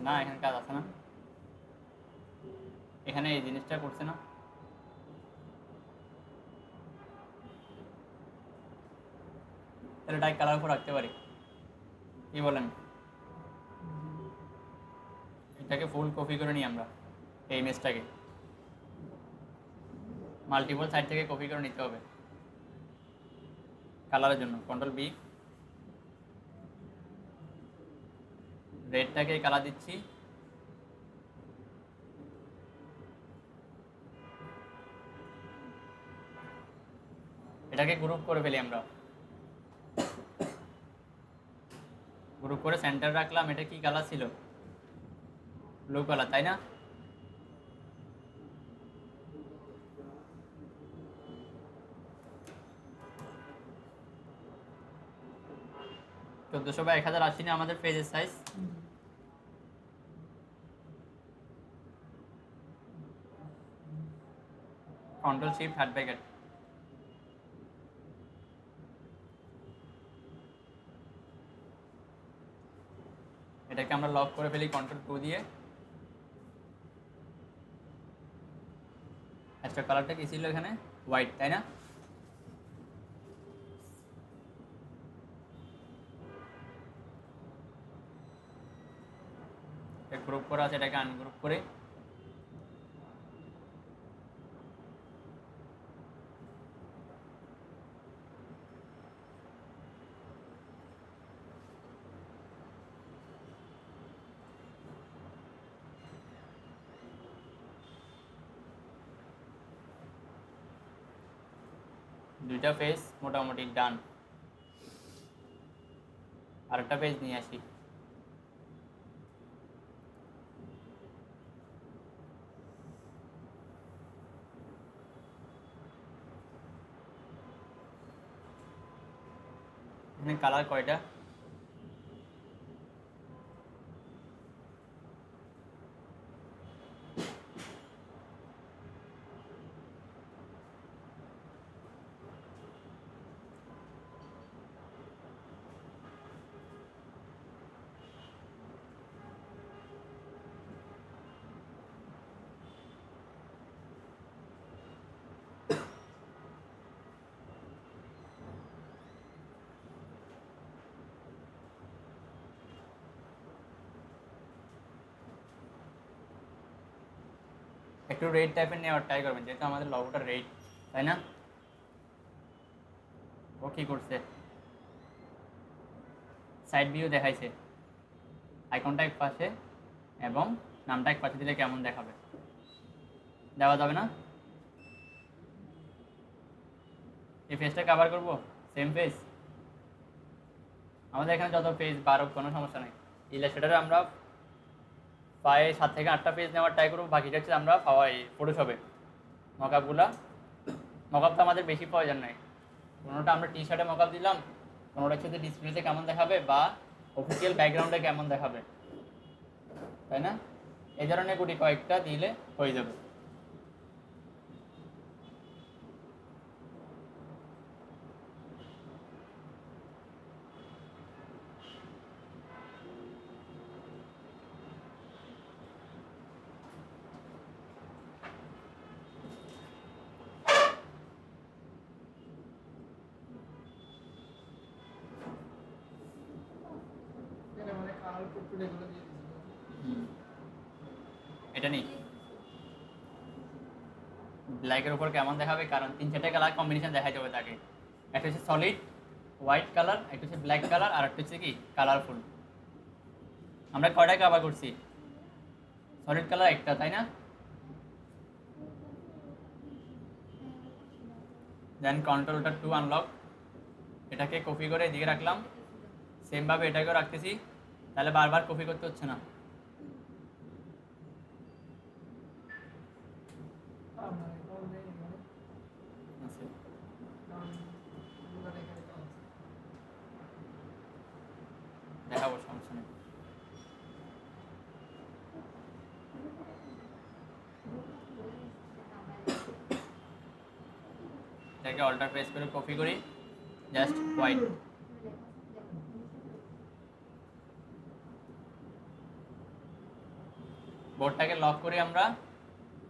না, এখানে কাজ আছে না, এখানে এই জিনিসটা করছে না। তাহলে এটাই কালার উপর রাখতে পারি, কি বলেন? এটাকে ফুল কপি করে নিই আমরা, এই ইমেজটাকে মাল্টিপল সাইড থেকে কপি করে নিতে হবে কালারের জন্য। কন্ট্রোল বি, রেডটাকে কালার দিচ্ছি, এটাকে গ্রুপ করে ফেলি আমরা। গ্রুপ করে সেন্টার রাখলাম। এটা কি কালার ছিল? ব্লু কালার, তাই না? চোদ্দশো বা 1080 না আমাদের পেজের size. Control shift hard bracket, এটাকে আমরা লক করে ফেলি কন্ট্রোল 2 দিয়ে। এক্সট্রা কালারটা কি ছিল এখানে? হোয়াইট, তাই না? গ্রুপ করা আছে, এটাকে আনগ্রুপ করে দুইটা পেজ মোটামুটি ডান। আরেকটা পেজ নিয়ে আসি। এখানে কালার কয়টা? একটু রেড টাইপের নেওয়ার ট্রাই করবেন, যেহেতু আমাদের লগোটা রেড, তাই না? ও কী করছে, সাইড ভিউ দেখাইছে, আইকনটা এক পাশে এবং নামটা এক পাশে দিলে কেমন দেখাবে? দেওয়া যাবে না? এই ফেসটা কভার করব, সেম ফেস। আমাদের এখানে যত পেজ বারো কোনো সমস্যা নেই। ইলাস্ট্রেটারে আমরা 7 থেকে 8টা পেজ নেওয়ার ট্রাই করবো, বাকিটা হচ্ছে আমরা পাওয়া এই ফটোশপে মকআপগুলা। মকআপ তো আমাদের বেশি প্রয়োজন নেই, কোনোটা আমরা টি শার্টে মকআপ দিলাম, কোনোটা হচ্ছে ডিসপ্লেতে কেমন দেখাবে বা অফিসিয়াল ব্যাকগ্রাউন্ডে কেমন দেখাবে, তাই না? এই ধরনের গুটি কয়েকটা দিলে হয়ে যাবে। এটা মানে কালার টুকটুক এগুলো দিয়ে দিয়েছিল। এটা নেই ব্ল্যাকের উপর কেমন দেখাবে, কারণ 3-4টে কালার কম্বিনেশন দেখাই যাবে তাকে। একটা হচ্ছে সলিড হোয়াইট কালার, একটা হচ্ছে ব্ল্যাক কালার, আর একটা হচ্ছে কি কালারফুল। আমরা কয়টা কভার করছি? সলিড কালার একটা, তাই না? দেন কন্ট্রোলটা 2 আনলক, এটাকে কপি করে এদিকে রাখলাম, সেমভাবে এটাকেও রাখতেছি, তাহলে বারবার কপি করতে হচ্ছে না। আমার এখানে নেই এখানে, আচ্ছা, কারণ এগুলো এখানে কাজ। দেখাবো, সমস্যা নেই। এটাকে অল্টার প্রেস করে কপি করি, জাস্ট হোয়াইট। বোর্ডটাকে লক করি আমরা,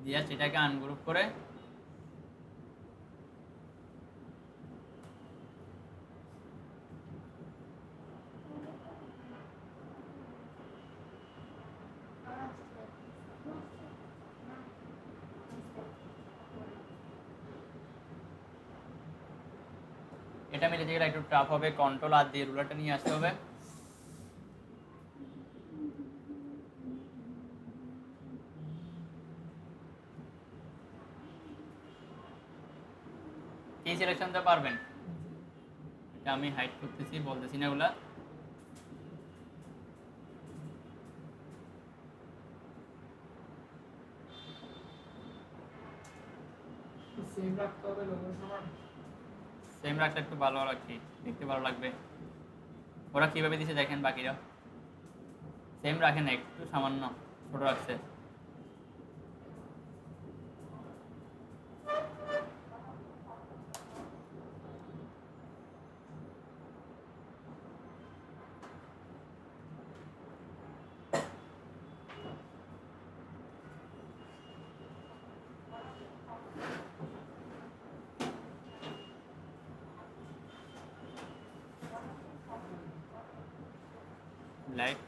জাস্ট এটাকে আনগ্রুপ করে এটা মিলে যেগুলো একটু টাফ হবে, কন্ট্রোল আর দিয়ে রুলারটা নিয়ে আসতে হবে। কি সিলেকশন দিতে পারবেন? এটা আমি হাইড করতেছি, বলতেছি না এগুলা। সেম রাখতে হবে লোগোর সমান। সেম রাখলে একটু ভালো লাগবে, দেখতে ভালো লাগবে। ওরা কীভাবে দিছে দেখেন, বাকিরা সেম রাখে না, একটু সামান্য ছোট রাখছে। Black,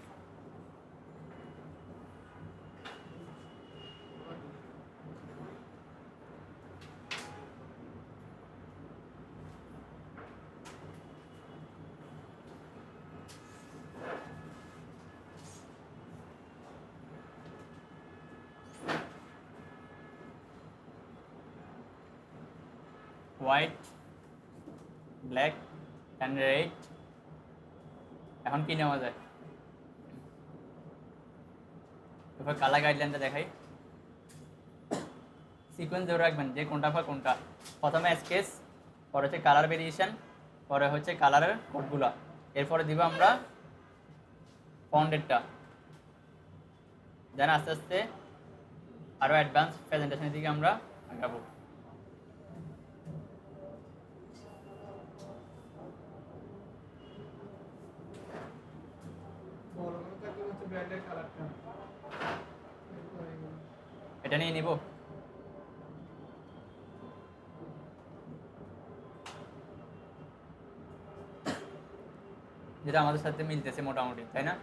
white, black and red. এখন কি নেওয়া যায়? এবার কালার গাইডলাইনটা দেখাই। সিকোয়েন্স ধরে রাখবেন যে কোনটা বা কোনটা। প্রথমে স্কেচ, পরে হচ্ছে কালার ভেরিয়েশন, পরে হচ্ছে কালারের কোডগুলা, এরপরে দিব আমরা ফন্টেরটা। দেন আস্তে আস্তে আরও অ্যাডভান্স প্রেজেন্টেশনের দিকে আমরা আগাবো। বড় করে থাকলে হচ্ছে ব্র্যান্ডের কালারটা। এটা নিয়ে নিব। যেটা আমাদের সাথে মিলতেছে মোটামুটি, তাই না?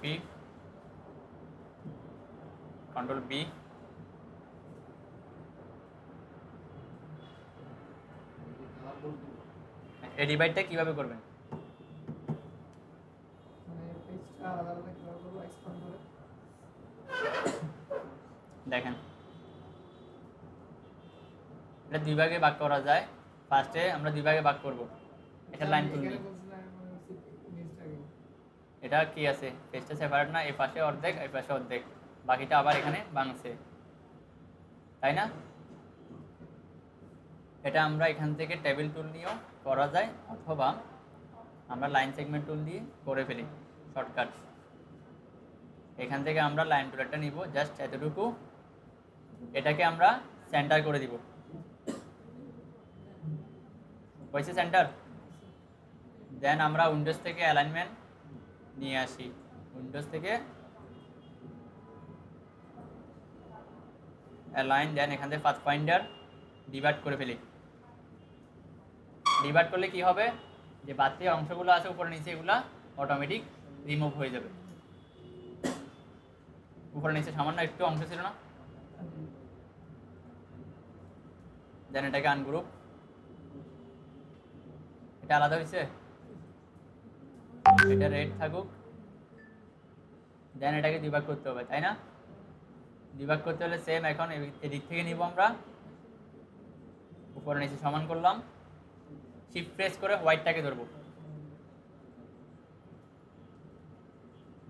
কপি, কন্ট্রোল বি, এই ডিভাইডটা কিভাবে করবেন? মানে পেজটা আলাদা আলাদা কিভাবে করবো এক্সপ্যান্ড করে? দেখেন এটা দুই ভাগে ভাগ করা যায়। ফার্স্টে আমরা দুই ভাগে ভাগ করব। এটা লাইন তুলবি, এখানে বলছিলাম মানে ইমেজটাকে এটা কি আছে পেজটা সেপারেট না, এই পাশে অর্ধেক এই পাশে অর্ধেক, বাকিটা আবার এখানে ভাঙছে, তাই না? এটা আমরা এখান থেকে টেবিল টুল নিয়েও করা যায়, অথবা আমরা লাইন সেগমেন্ট টুল দিয়ে করে ফেলি শর্টকাট। এখান থেকে আমরা লাইন টুলটা নিব, জাস্ট এতটুকু, এটাকে আমরা সেন্টার করে দিব। হয়েছে সেন্টার? দেন আমরা উইন্ডোজ থেকে অ্যালাইনমেন্ট নিয়ে আসি, উইন্ডোজ থেকে অ্যালাইন, দেন এখান থেকে পাথ ফাইন্ডার ডিভাইড করে ফেলি। ডিভাইড করলে কি হবে, যে বাড়তি অংশগুলো আছে উপরে নিচে, এগুলা অটোমেটিক রিমুভ হয়ে যাবে। উপরে নিচে সামান্য একটু অংশ ছিল না, দেন এটাকে আনগ্রুপ, এটা আলাদা হয়েছে, এটা রেড থাকুক, দেন এটাকে ডিভাইড করতে হবে, তাই না? ডিভাইড করতে হলে সেম এখন এদিক থেকে নিব আমরা, উপরে নিচে সমান করলাম, শিফট প্রেস করে হোয়াইটটাকে ধরবো,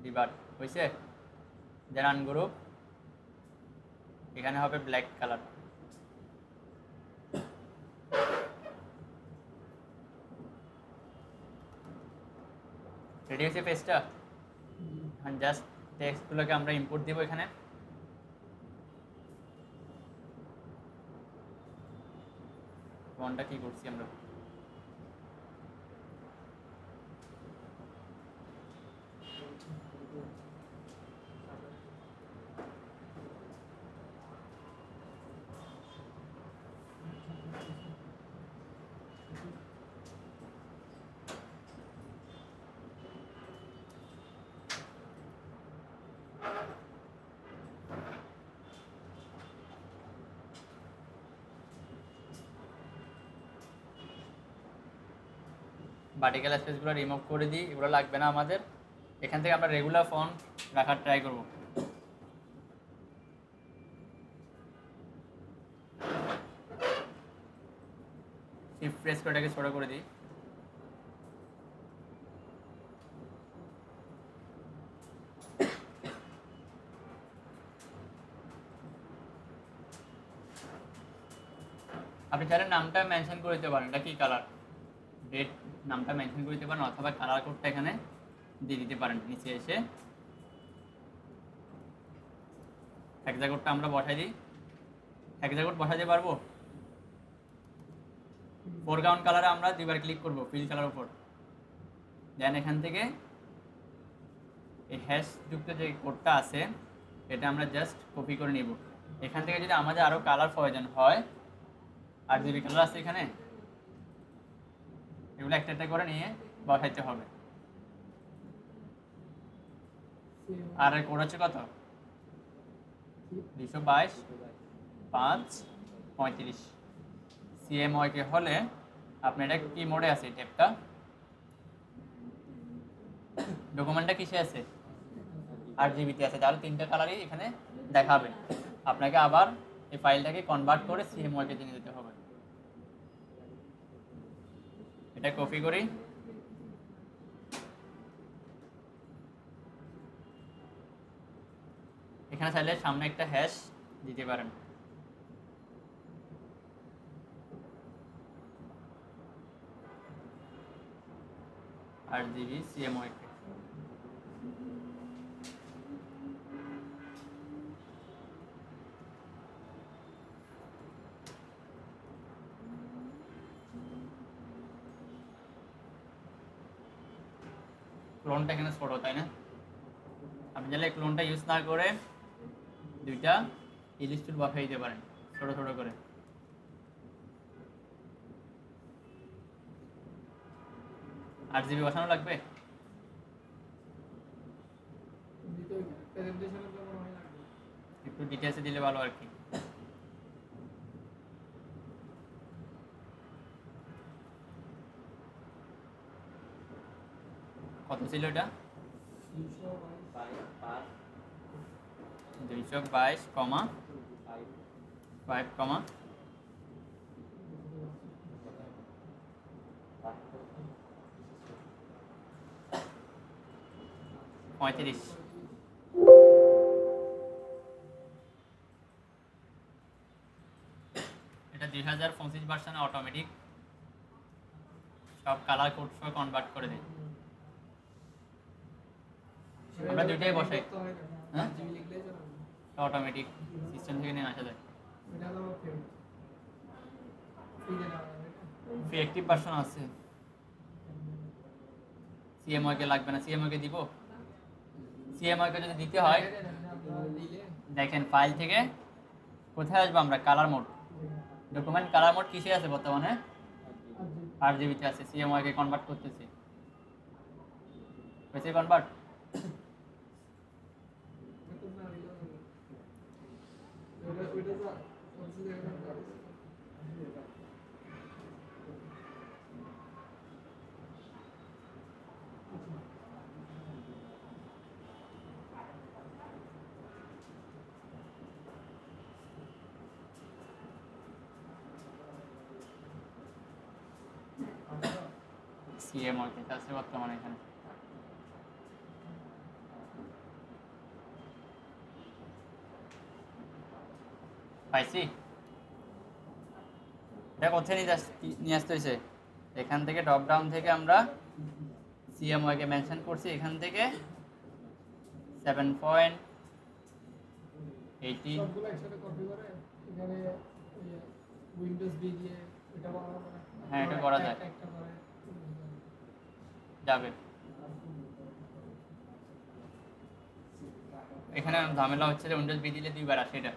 ডিভাইড হয়েছে, দেন আনগ্রুপ, এখানে হবে ব্ল্যাক কালার। রেডি হয়েছে পেজটা? এখন জাস্ট টেক্সটগুলোকে আমরা ইম্পোর্ট দিব এখানে। কোনটা কি করছি আমরা, ভার্টিক্যাল স্পেসগুলো রিমুভ করে দিই, এগুলো লাগবে না আমাদের। এখান থেকে আমরা রেগুলার ফন্ট রাখার ট্রাই করব। শিফট প্রেস করে এটাকে ছোট করে দিই। আপনি চাইলে নামটা মেনশন করে দিতে পারেন, এটা কি কালার, রেড নামটা মেনশন করে দিতে পারেন, অথবা কালার কোডটা এখানে দিয়ে দিতে পারেন। নিচে এসে হেক্সাকোডটা আমরা বসাই দিই, হেক্সাকোড বসাতে পারবো। ফোরগ্রাউন্ড কালারে আমরা দুইবার ক্লিক করব ফিল কালার উপর, দেন এখান থেকে এই হ্যাশ যুক্ত যে কোডটা আছে এটা আমরা জাস্ট কপি করে নিব। এখান থেকে যদি আমাদের আরও কালার প্রয়োজন হয়, RGB কালার আছে এখানে, এগুলো একটা একটা করে নিয়ে বসাইতে হবে। আর কোড হচ্ছে কত, 222.5.35 CMYK হলে আপনি এটা কি মোডে আছে, ট্যাবটা ডকুমেন্টটা কিসে আছে, RGB তে আছে, তাহলে তিনটা কালারই এখানে দেখাবে। আপনাকে আবার এই ফাইলটাকে কনভার্ট করে CMYK তে নিয়ে যেতে হবে। এটা কপি করি, এখানে চাইলে সামনে একটা হ্যাশ দিতে পারেন। RGB CMYK, ক্লোনটা এখানে ছোট, তাই না? আপনি চাইলে ক্লোনটা ইউজ না করে দুইটা ইলিশ টুল বসাই দিতে পারেন ছোট ছোট করে। RGB বসানো লাগবে, প্রেজেন্টেশনের জন্য মনে হয় লাগবে। একটু ডিটেলসে দিলে ভালো আর কি। কত ছিল এটা? 222, 5, 35। এটা 2025 ভার্সনে অটোমেটিক সব কালার কোড সহ কনভার্ট করে দেয়। আমরা দুইটাই বসাই। হ্যাঁ, জিবি লিখলেই চলে। অটোমেটিক সিস্টেম থেকে নিয়ে আসা যায়। এটা তো ফ্রি ফ্রিতে নেওয়া যাবে। ফ্রি অ্যাক্টিভ ভার্সন আছে। সিএমওয়াই কে লাগবে না, সিএমওয়াই কে দিব। সিএমওয়াই কে যদি দিতে হয় দেখেন ফাইল থেকে কোথায় আসবো আমরা, colour mode, document colour mode কিসে আছে বর্তমানে? 8GB তে আছে। সিএমওয়াই কে কনভার্ট করতেছি, হয়েছে কনভার্ট। সিএমওয়াই কে আছে বর্তমানে এখানে। পাইছি। এটা কোথায় নিয়ে আসতে হয়েছে? এখান থেকে ড্রপ ডাউন থেকে আমরা সিএমওয়াই কে মেনশন করছি, এখান থেকে 7.18 সবগুলো একসাথে কপি করে এখানে উইন্ডোজ বি দিয়ে এটা করা হবে না? হ্যাঁ, এটা করা যায়। একটা করে যাবে। এখানে ঝামেলা হচ্ছে যে উইন্ডোজ বি দিলে দুইবার আসে এটা।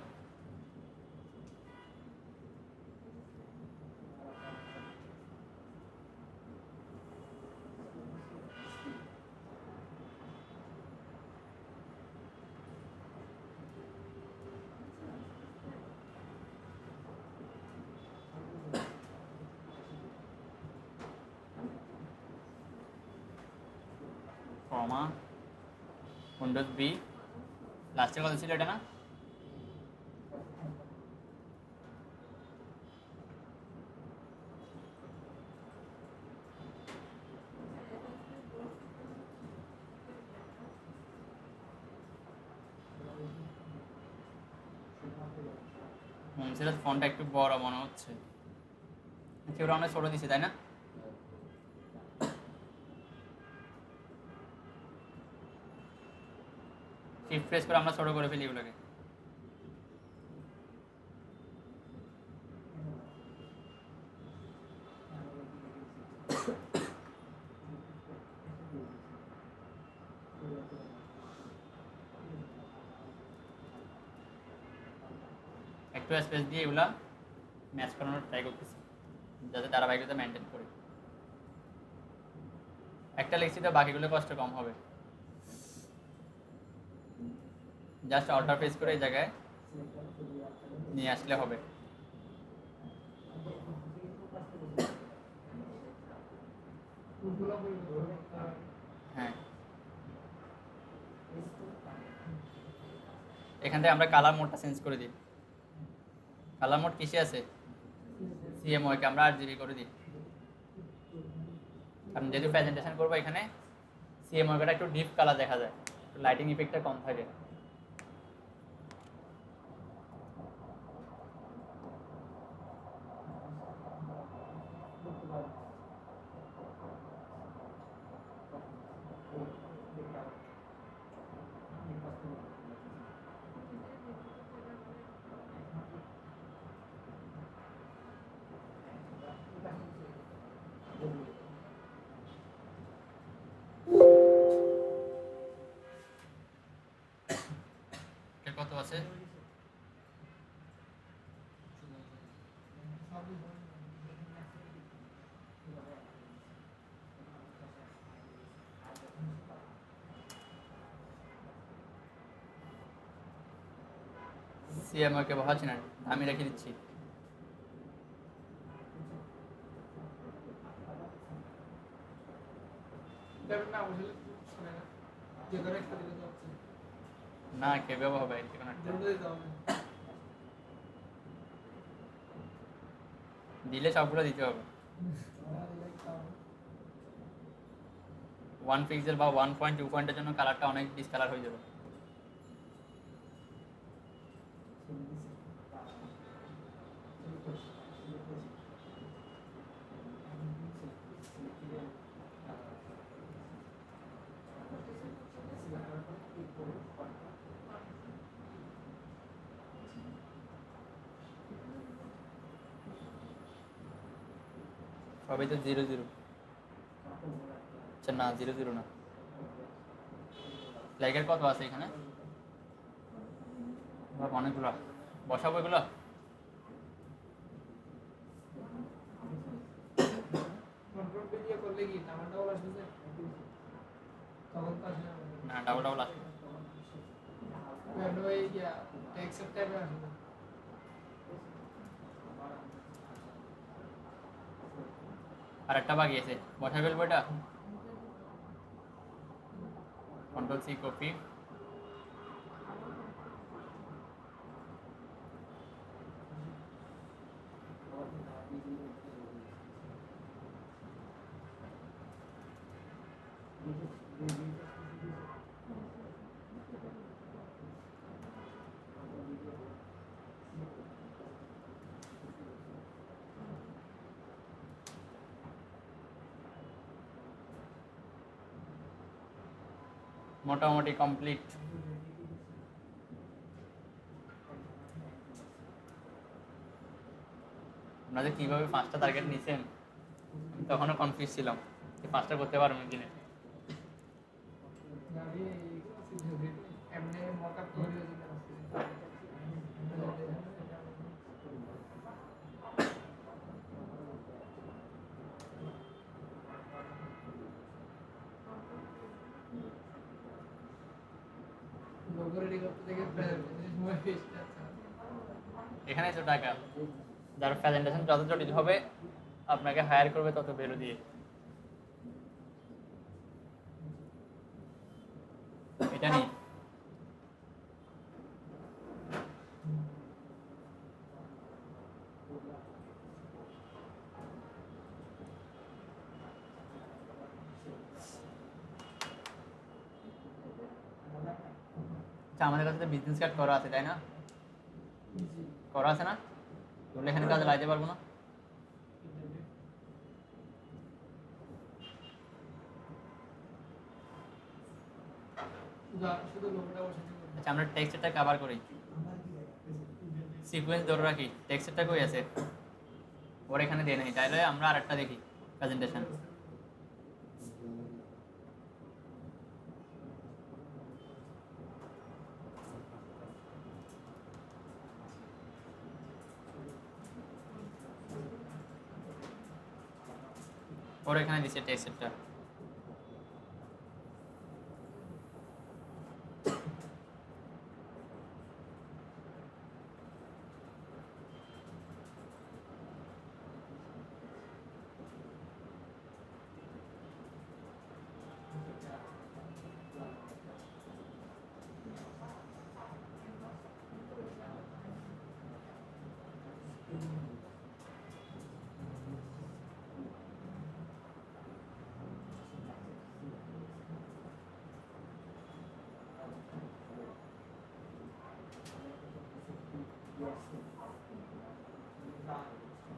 কমা উইন্ডোজ বি, লাস্টে কত ছিল এটা না? সেটা ফন্টটা একটু বড় মনে হচ্ছে, কেউ অনেক ছোট দিছে তাই না? শিফট প্রেস করে আমরা ছোট করে ফেলি এগুলোকে। একটু স্পেস দিয়ে এগুলা ম্যাচ করানোর ট্রাই করতেছি যাতে ধারাবাহিকতা মেনটেন করি। একটা লিখছি তো বাকিগুলো কষ্ট কম হবে। জাস্ট অল্টার প্রেস করে এই জায়গায় নিয়ে আসলে হবে। হ্যাঁ, এখান থেকে আমরা কালার মোডটা চেঞ্জ করে দিই। কালার মোড কিসে আছে? সিএমওয়াই কে আমরা 8GB করে দিই, কারণ যেহেতু প্রেজেন্টেশন করবো এখানে সিএমওয়াই টা একটু ডিপ কালার দেখা যায়, লাইটিং ইফেক্টটা কম থাকে। আমাকে বসাচ্ছি না, আমি রেখে দিচ্ছি। দেবেন না বসলে শুনে না যে করে একটা দিলে তো হচ্ছে না কেবে হবে যে কোনো একটা দুটো দিতে হবে দিলে সবগুলো দিতে হবে। না দিলে কি হবে 1 পিক্সেল বা 1.2 পয়েন্টের জন্য কালারটা অনেক ডিসকালার হয়ে যাবে। সবই তো 0 0। আচ্ছা না 0 0 না, লাইকের কত আছে এখানে? অনেকগুলো বসাবো এগুলো। কন্ট্রোল পে দিয়ে করলে কি নাম্বার ডাবল আসবে তখন তো আসবে না ডাবল আসবে। ওই ইয়া টেক্সট টাইপের আসবে আর একটা বাকি আছে, বসাই ফেলবো এটা। কন্ট্রোল সি কপি, মোটামুটি কমপ্লিট। আপনাদের কীভাবে 5টা টার্গেট নিয়েছেন আমি তখনও কনফিউজ ছিলাম যে 5টা করতে পারবেন কিনা। আমি এমনি মকআপ করে দিয়েছিলাম লোগো রেডি করতে থেকে সময় বেশি যাচ্ছে এখানে তো টাকা, যার প্রেজেন্টেশন যত জটিল হবে আপনাকে হায়ার করবে তত ভ্যালু দিয়ে। এটা নেই আচ্ছা, আমাদের কাছে তো বিজনেস কার্ড করা আছে তাই না? করা আছে না? তাহলে এখানে কাজে লাগাতে পারবো না? শুধু লোগোটা বসাতে আচ্ছা আমরা টেক্সটটা কভার করি, সিকোয়েন্স ধরে রাখি। টেক্সটটা কই আছে? ওর এখানে দিয়ে নেই, তাইলে আমরা আরেকটা দেখি প্রেজেন্টেশন। ওর এখানে দিচ্ছে টেক্সটটা।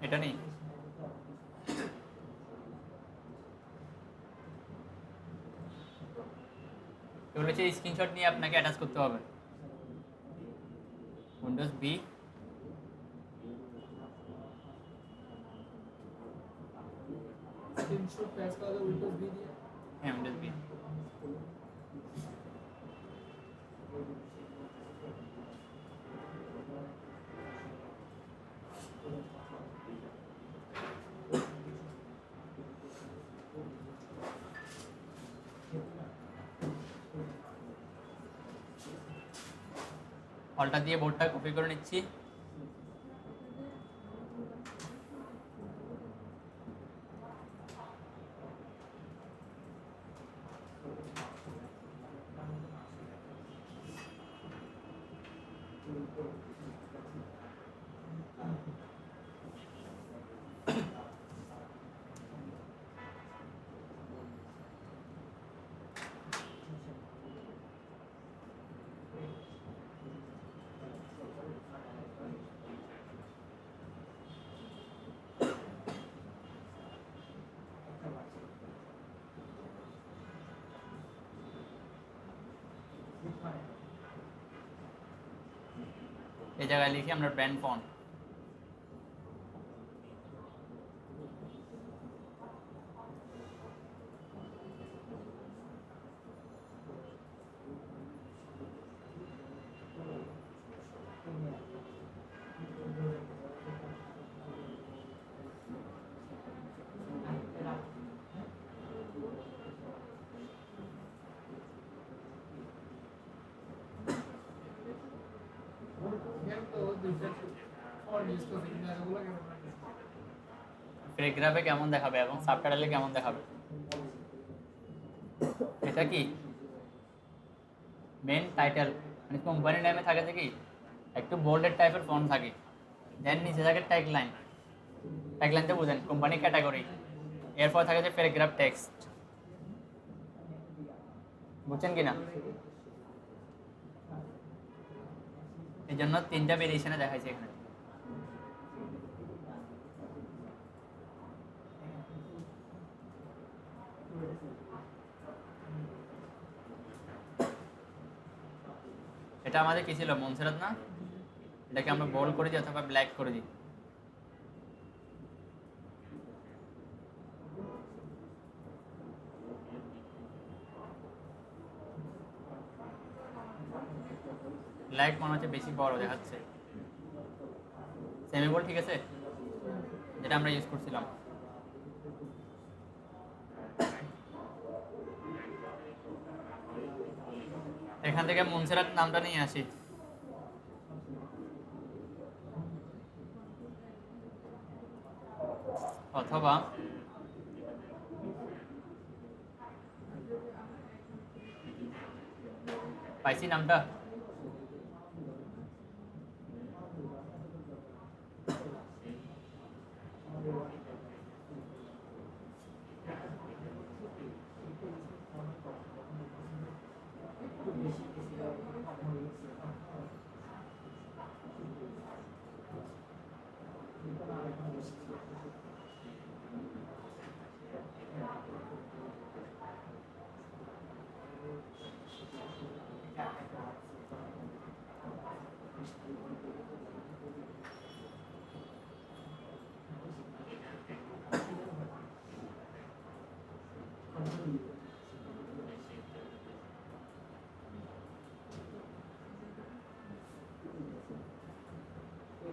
এটা নেই, এগুলো হচ্ছে স্ক্রিনশট নিয়ে আপনাকে অ্যাটাচ করতে হবে। উইন্ডোজ বি, স্ক্রিনশট প্রেস করা উইন্ডোজ বি দিয়ে হ্যাঁ উইন্ডোজ বি। অলটা দিয়ে বোর্ডটা কপি করে নিচ্ছি। এই জায়গায় লিখি আমরা ব্র্যান্ড ফন্ট। এখানে তো দুইটা ফন্ট ইউজ করছে কিন্তু এগুলো কেমন লাগে? প্যারাগ্রাফে কেমন দেখাবে এবং সাবটাইটেলে কেমন দেখাবে? এটা কি মেন টাইটেল, মানে কোম্পানি নেমে থাকে যে কি একটু বোল্ডেড টাইপের ফন্ট থাকে, দেন নিচে থাকে ট্যাগলাইন। ট্যাগলাইনটা বুঝেন কোম্পানি ক্যাটাগরি, এরপর থাকে যে প্যারাগ্রাফ টেক্সট। বুঝছেন কি না? এই জন্য তিনটা ভেরিয়েশনে দেখাইছে এখানে। এটা আমাদের কি ছিল, মনসেরাত না? এটাকে আমরা বোল্ড করে দিই অথবা ব্ল্যাক করে দিই। ব্ল্যাক মনে হচ্ছে বেশি বড় দেখাচ্ছে। সেমি বোল্ড ঠিক আছে, যেটা আমরা ইউজ করছিলাম। এখান থেকে মনসেরাত নামটা নিয়ে আসি। অথবা পাইছি নামটা,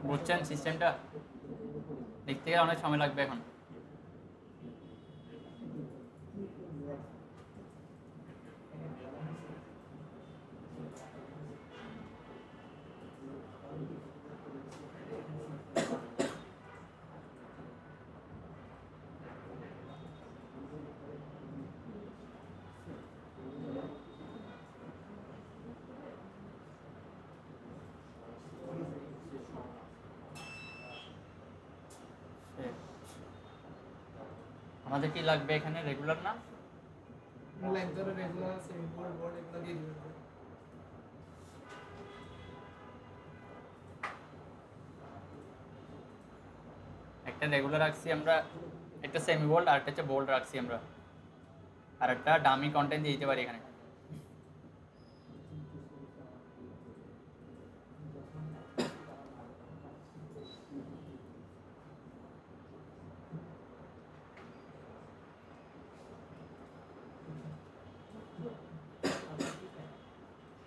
বুঝছেন সিস্টেমটা? দেখতে গেলে অনেক সময় লাগবে এখন। আমাদের কি লাগবে এখানে, রেগুলার না? লাইক ধরে রেগুলার সেমি বোল্ড বোল্ড এগুলো দিয়ে দিবেন। একটা রেগুলার রাখছি আমরা, একটা সেমি বোল্ড আর একটা হচ্ছে বোল্ড রাখছি আমরা, আর একটা ডামি কন্টেন্ট দিয়ে দিতে পারি এখানে।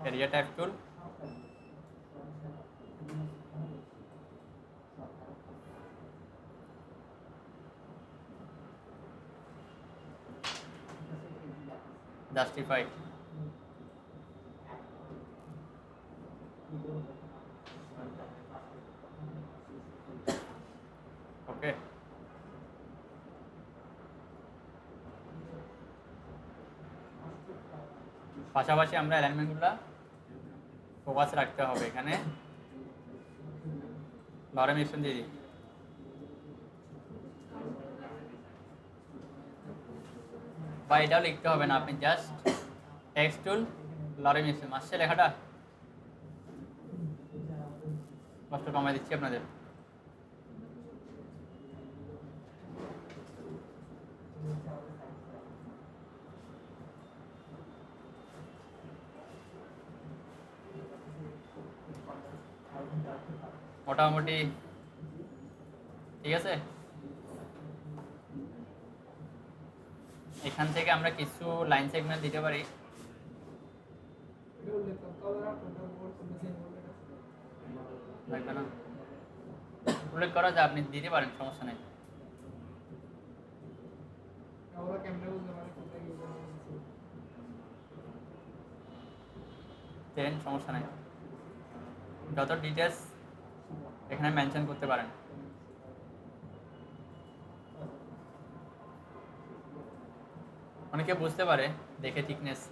এরিয়া টাইপ টুল, জাস্টিফাই, পাশাপাশি আমরা অ্যালাইনমেন্টগুলো ফোকাস রাখতে হবে। এখানে লরেম ইপসন দিয়ে দিই। বা এটাও লিখতে হবে না, আপনি just text tool lorem Epson আসছে লেখাটা, কষ্ট কমাই দিচ্ছি আপনাদের। মোটামুটি ঠিক আছে। এখান থেকে আমরা কিছু লাইন সেগমেন্ট দিতে পারি। এটা উল্লেখ করতে হবে না, টোটাল বোর্ড কোনো চেঞ্জ করবে না। লাগবে না, উল্লেখ করা যায়, আপনি দিতে পারেন, সমস্যা নেই। আমরা ক্যামেরা বুঝতে পারি কোথায় কি বলতে দেন সমস্যা নেই, যত ডিটেলস এখানে মেনশন করতে পারেন। অনেকে বুঝতে পারে দেখে থিকনেস।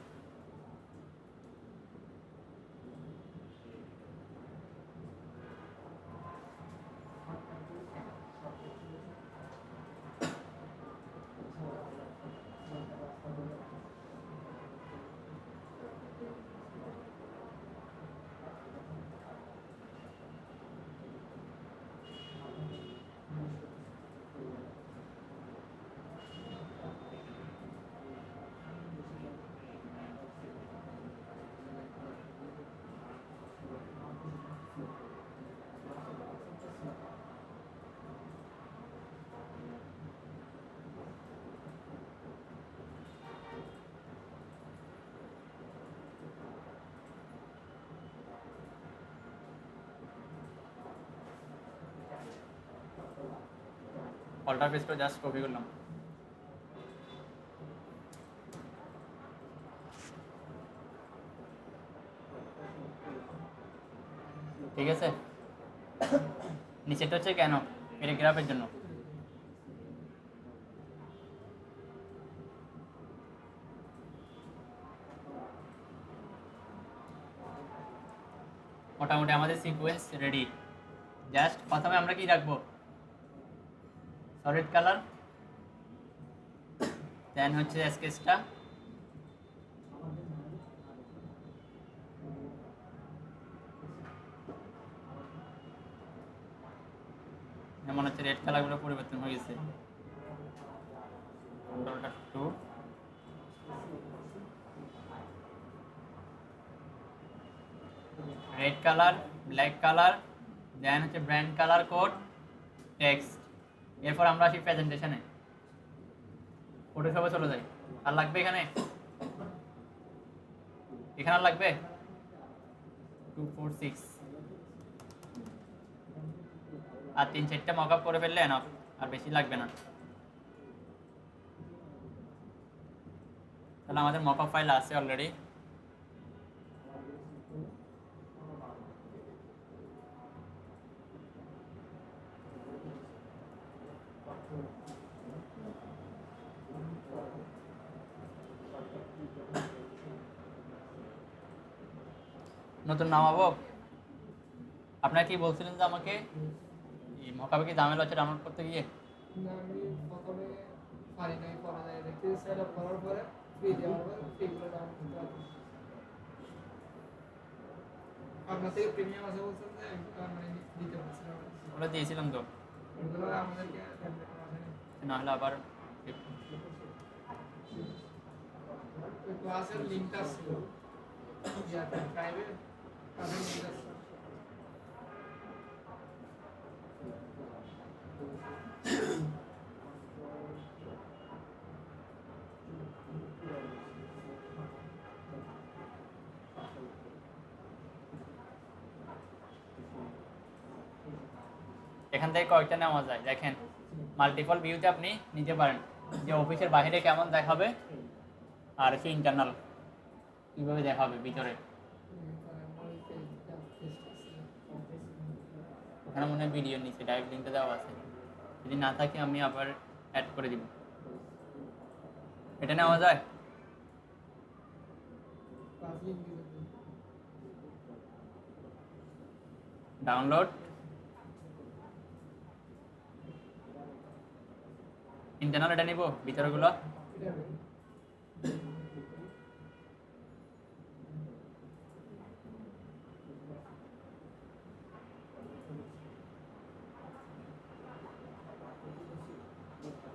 অল্টার পেজ করে জাস্ট কপি করলাম। ঠিক আছে, নিচেটা হচ্ছে কেন প্যারাগ্রাফের জন্য। মোটামুটি আমাদের সিকোয়েন্স রেডি। জাস্ট প্রথমে আমরা কি রাখবো, সলিড কালার, দেন হচ্ছে স্কেচটা, মনে হচ্ছে রেড কালারগুলো পরিবর্তন হয়ে গেছে। কন্ট্রোলটা 2, রেড কালার, ব্ল্যাক কালার, দেন হচ্ছে ব্র্যান্ড কালার কোড, টেক্সট। এরপর আমরা আসি প্রেজেন্টেশনে, ফটোশপে চলে যাই। আর লাগবে এখানে, এখানে আর লাগবে 2 4 6, আর 3-4টা মকআপ করে ফেললে এনাফ, আর বেশি লাগবে না। তাহলে আমাদের মকআপ ফাইল আছে অলরেডি। নতুন নামাবো। আপনারা কি বলছিলেন যে আমাকে এই মকাবে কি ঝামেলা হচ্ছে ডাউনলোড করতে গিয়ে? না, আমি প্রথমে পারি নাই, পরে যাই দেখতে সেট আপ করার পরে ফ্রি দেওয়ার পরে ফ্রিগুলো ডাউনলোড করতে পারবো। আপনার থেকে প্রিমিয়াম আছে বলছেন যে মানে দিতে বলছিলাম, ওটা দিয়েছিলাম তো, ওগুলো আমাদেরকে টেমপ্লেট আসেনি। না হলে আবার ওই ক্লাসের লিঙ্কটা ছিল ইয়াতে প্রাইভেট ক্লাসের লিঙ্ক আছে। এখান থেকে কয়েকটা নেওয়া যায়। দেখেন মাল্টিপল ভিউতে আপনি নিতে পারেন, যে অফিসের বাইরে কেমন দেখাবে আর হচ্ছে ইন্টারনাল কীভাবে দেখাবে ভিতরে। ওখানে মনে হয় ভিডিওর নিচে ডাইরেক্ট লিঙ্কটা দেওয়া আছে, যদি না থাকে আমি আবার অ্যাড করে দিব। এটা নেওয়া যায়। ক্লাস লিঙ্ক দিবেন ডাউনলোড ইন্টারনাল এটা নিব ভিতরগুলো এটা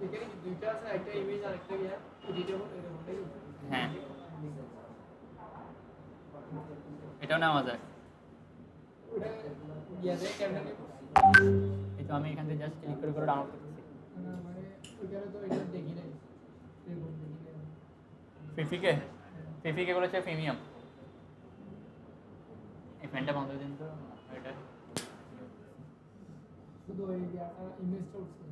এখানে কি দুইটা আছে একটা ইমেজ আর একটা ইয়া এডিটেবল এরকম তাই তো? হ্যাঁ এটাও নেওয়া যায় ওটা ইয়া দেয় কেমনে নেব এই তো আমি এখান থেকে জাস্ট ক্লিক করে ডাউনলোড করতেছি মানে ওইখানে তো এটা দেখি নাই এরকম দেখি নাই ফিফিকে ফিফিকে বলেছে প্রিমিয়াম এই ফ্যানটা বন্ধ করে দিন তো এটা শুধু ওই ইয়াটা ইমেজটা উঠছে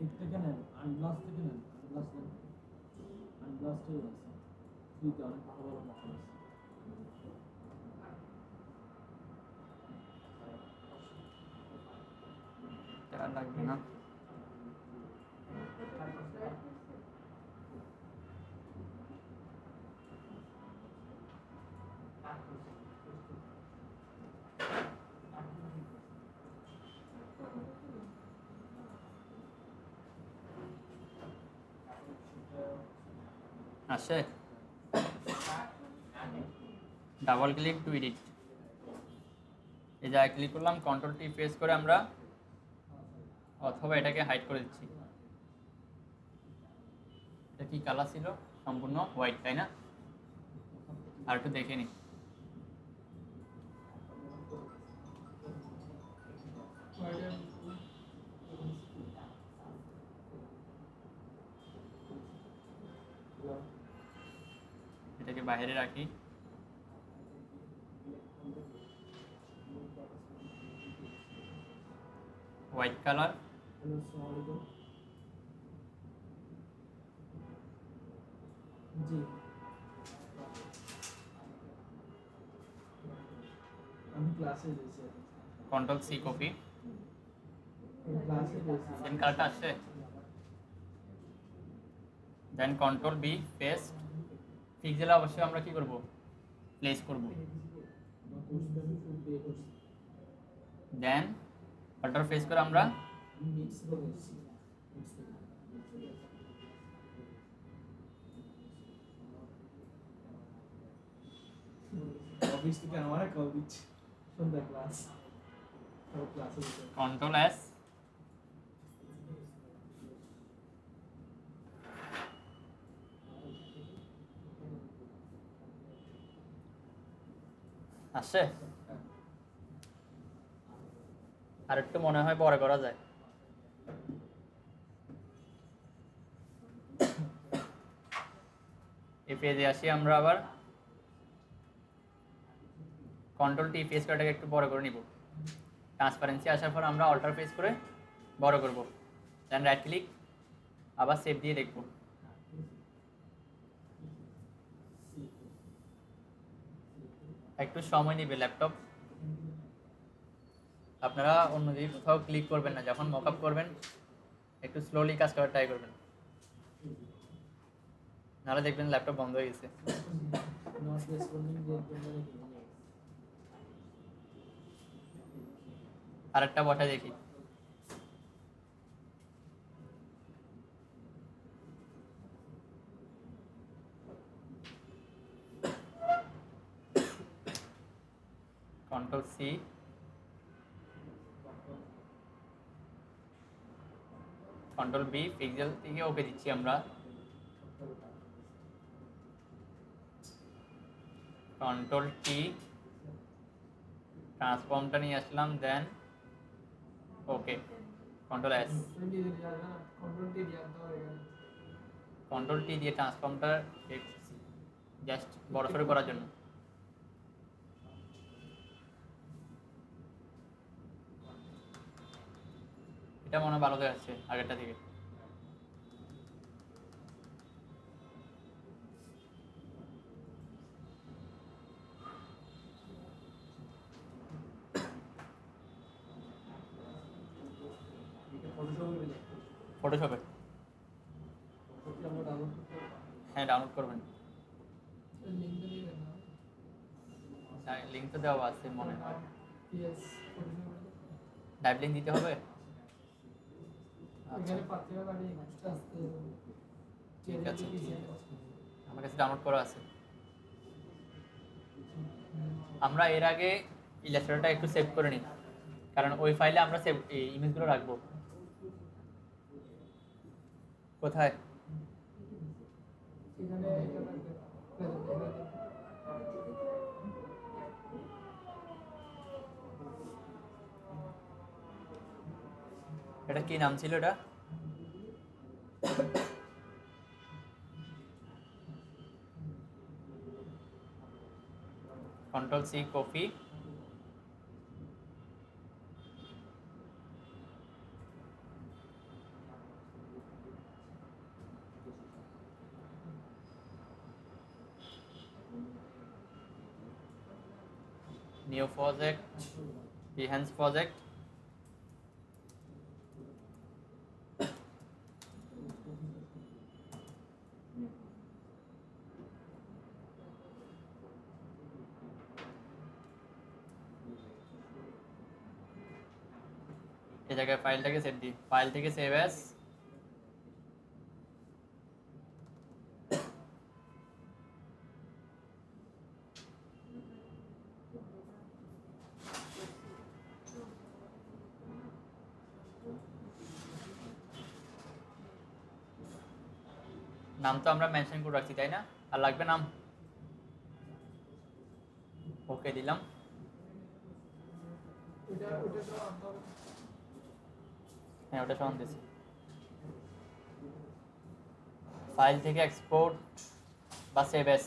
এর থেকে নেন আনব্লাস থেকে নেন আনব্লাস নেন আনব্লাসটাই আছে ফ্রিতে অনেক ভালো ভালো মডেল আছে টাকা লাগবে না আসে ডাবল ক্লিক টু এডিট এই জায়গায় ক্লিক করলাম কন্ট্রোল টি প্রেস করে আমরা অথবা এটাকে হাইড করে দিচ্ছি এটা কি কালার ছিল সম্পূর্ণ হোয়াইট তাই না আর একটু দেখে নি ওইটা এটাকে বাইরে রাখি হোয়াইট কালার হ্যালো আসসালামু আলাইকুম জি আমি ক্লাসে রয়েছি কন্ট্রোল সি কপি ক্লাসে রয়েছি সেম কালারটা আসছে দেন কন্ট্রোল বি পেস্ট পিক্সেলে অবশ্যই আমরা কি করব প্লেস করব আমার কোর্স আমি ফুল পে করছি দেন অল্টার প্রেস করে আমরা মিক্স করেছি অফিস থেকে আমার কল দিচ্ছে সন্ধ্যা ক্লাস ক্লাসে কন্ট্রোল এস আসছে আর একটু মনে হয় পরে করা যায় এই পেজে আসি আমরা আবার কন্ট্রোল টি প্রেস করে এটাকে একটু বড় করে নিব ট্রান্সপারেন্সি আসার পর আমরা অল্টার প্রেস করে বড় করব দেন রাইট ক্লিক আবার সেভ দিয়ে দেখব একটু সময় নেবে ল্যাপটপ আপনারা অন্যদিকে কোথাও ক্লিক করবেন না যখন মকআপ করবেন একটু স্লোলি কাজ করার ট্রাই করবেন নাহলে দেখবেন ল্যাপটপ বন্ধ হয়ে গেছে নট রেসপন্ডিং এর জন্য আরেকটা বসা দেখি control C control B pixel থেকে ওকে দিচ্ছি আমরা কন্ট্রোল টি ট্রান্সফর্মটা নিয়ে আসলাম then okay control S control T দিয়া দাও এখানে কন্ট্রোল টি দিয়ে ট্রান্সফর্মটা জাস্ট বড়সড় করার জন্য এটা মনে হয় ভালো দেখাচ্ছে আগেরটা থেকে ফটোশপে হ্যাঁ ডাউনলোড করবেন লিঙ্ক তো দেওয়া আছে মনে হয়। পিএস লাইভ লিঙ্ক দিতে হবে। আচ্ছা এখানে পাচ্ছি না মানে এক্সট্রা আসতে ঠিক আছে, আমার কাছে ডাউনলোড করা আছে। আমরা এর আগে ইলাস্ট্রেটরটা একটু সেভ করে নিই, কারণ ওই ফাইলে আমরা সেভ এই ইমেজগুলো রাখবো। কোথায়? এখানে এটা লাগবে এটা কি নাম ছিল এটা? Control C copy, new project, Behance project. এই জায়গায় ফাইলটাকে সেভ দিই, ফাইল থেকে সেভ অ্যাজ। নাম তো আমরা মেনশন করে রাখছি তাই না? আর লাগবে নাম। ওকে দিলাম। ওটা তো আনতে হবে। হ্যাঁ ওটা সমান দিয়েছি। ফাইল থেকে এক্সপোর্ট বা সেভ অ্যাজ।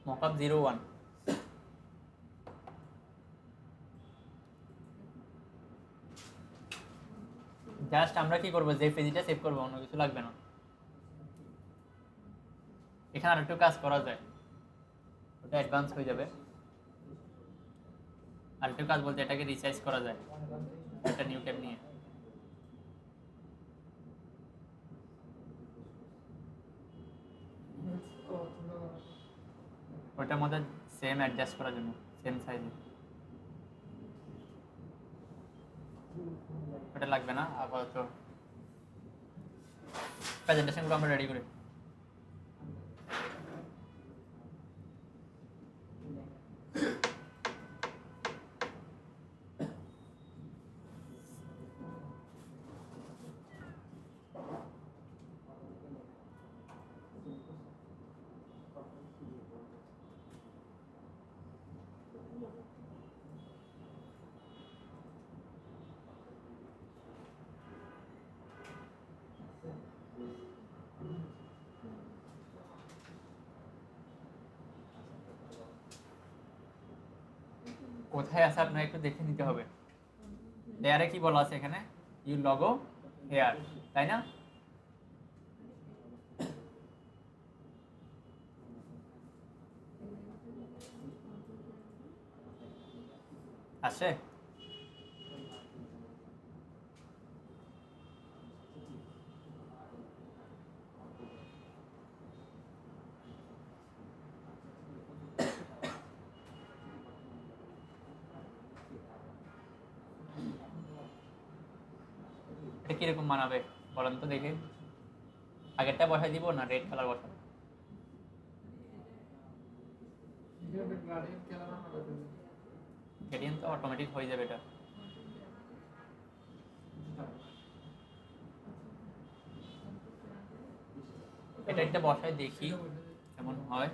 মকআপ 01। জাস্ট আমরা কি করব, যে পেজটা সেভ করব অন্য কিছু লাগবে না। এখানে আরেকটু কাজ করা যায়, ওটা অ্যাডভান্স হয়ে যাবে। আরেকটু কাজ বলতে এটাকে রিসাইজ করা যায় একটা নিউ ট্যাব নিয়ে। ওটার মধ্যে সেম অ্যাডজাস্ট করার জন্য, সেম সাইজে। ওটা লাগবে না আপাতত। প্রেজেন্টেশনগুলো আমরা রেডি করি। কোথায় আছে আপনার একটু দেখে নিতে হবে। লেয়ারে কি বলা আছে এখানে? ইউ লগো হেয়ার, তাই না? আসে? এটা কিরকম মানাবে বলেন তো দেখি। আগেরটা বসাই দিব না রেড কালার বসাবো? এখানে গ্রাডিয়েন্ট খেলা না হবে। গ্রেডিয়েন্ট তো অটোমেটিক হয়ে যাবে এটা। এটা একটা বসাই দেখি কেমন হয়।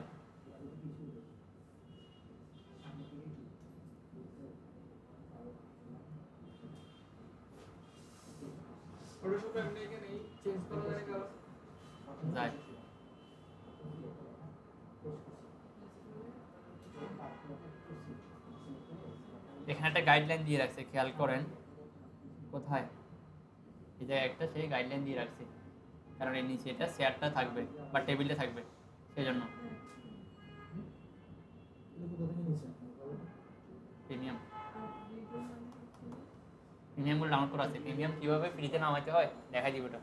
ফটোশপ এমনি এখানে চেঞ্জ করা যায় কালার। যাই এখানে একটা গাইডলাইন দিয়ে রাখছে, খেয়াল করেন। কোথায়? এই জায়গায় একটা সেই গাইডলাইন দিয়ে রাখছে, কারণ এর নিচে এটা শেয়ারটা থাকবে বা টেবিলটা থাকবে, সেই জন্য এটা কোথা থেকে নিয়েছেন? প্রিমিয়াম প্রিমিয়ামগুলো ডাউনলোড করা আছে। প্রিমিয়াম কীভাবে ফ্রিতে নামাইতে হয় দেখাই দিব, ওটা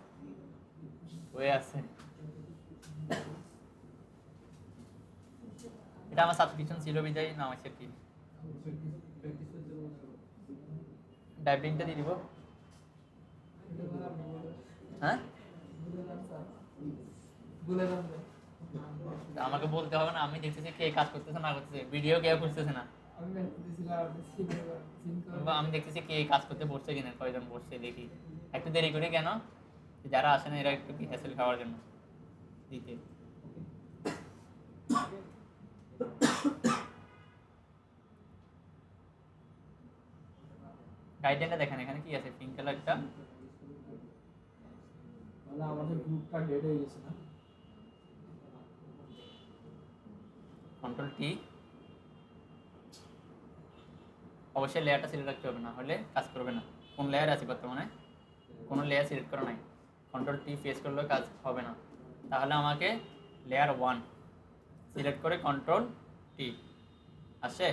হয়ে আছে। এটা আমার সাবস্ক্রিপশন ছিল বিদায় নামাইছে কি। ডাইভিংটা দিয়ে দিব। হ্যাঁ আমাকে বলতে হবে না, আমি দেখতেছি কে কাজ করতেছে না করতেছে, ভিডিও কেউ করতেছে না, আমি দেখতেছি কে কাজ করতে বসছে কিনা, কয়জন বসছে দেখি। একটু দেরি করে কেন, যারা আসে না এরা একটু কি হ্যাসেল খাওয়ার জন্য দিতে। গাইডলাইনটা দেখেন এখানে কি আছে, পিঙ্ক কালারটা। তাহলে আমাদের গ্রুপটা ডেড হয়ে গেছে না? কন্ট্রোল টি, অবশ্যই লেয়ারটা সিলেক্ট রাখতে হবে, না হলে কাজ করবে না। কোন লেয়ার আছে বর্তমানে, কোনো লেয়ার সিলেক্ট করা নাই, কন্ট্রোল টি প্রেস করলেও কাজ হবে না। তাহলে আমাকে লেয়ার 1 সিলেক্ট করে কন্ট্রোল টি আসছে,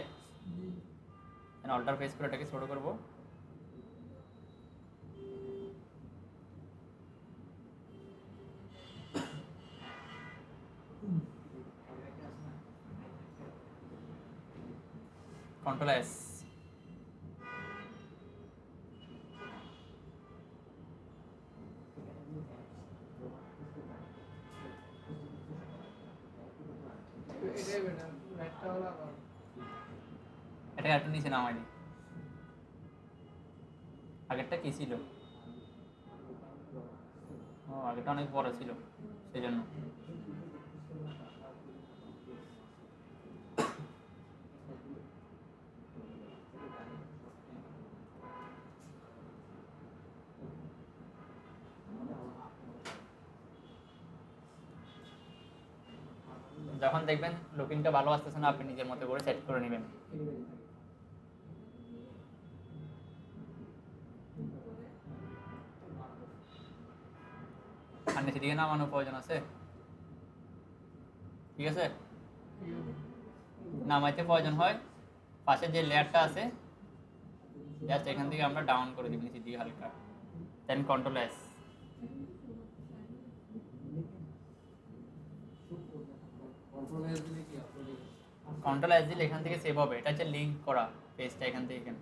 অল্টার প্রেস করে এটাকে ছোটো করবো। কন্ট্রোল এস, এটা একটু নিচে নামাই দিই। আগেরটা কি ছিল, ও আগেরটা অনেক বড় ছিল সেই জন্য। যখন দেখবেন লুকিংটা ভালো আসতেছে না, আপনি নিজের মতো করে সেট করে নেবেন। আর নিচে দিকে নামানোর প্রয়োজন আছে, ঠিক আছে। নামাইতে প্রয়োজন হয় পাশে যে লেয়ারটা আছে জাস্ট এখান থেকে আমরা ডাউন করে দিব নিচে দিয়ে হালকা, দেন কন্ট্রোল এস। কন্ট্রোল এস দিলে এখান থেকে সেভ হবে, এটা হচ্ছে লিঙ্ক করা পেজটা এখান থেকে, এখানে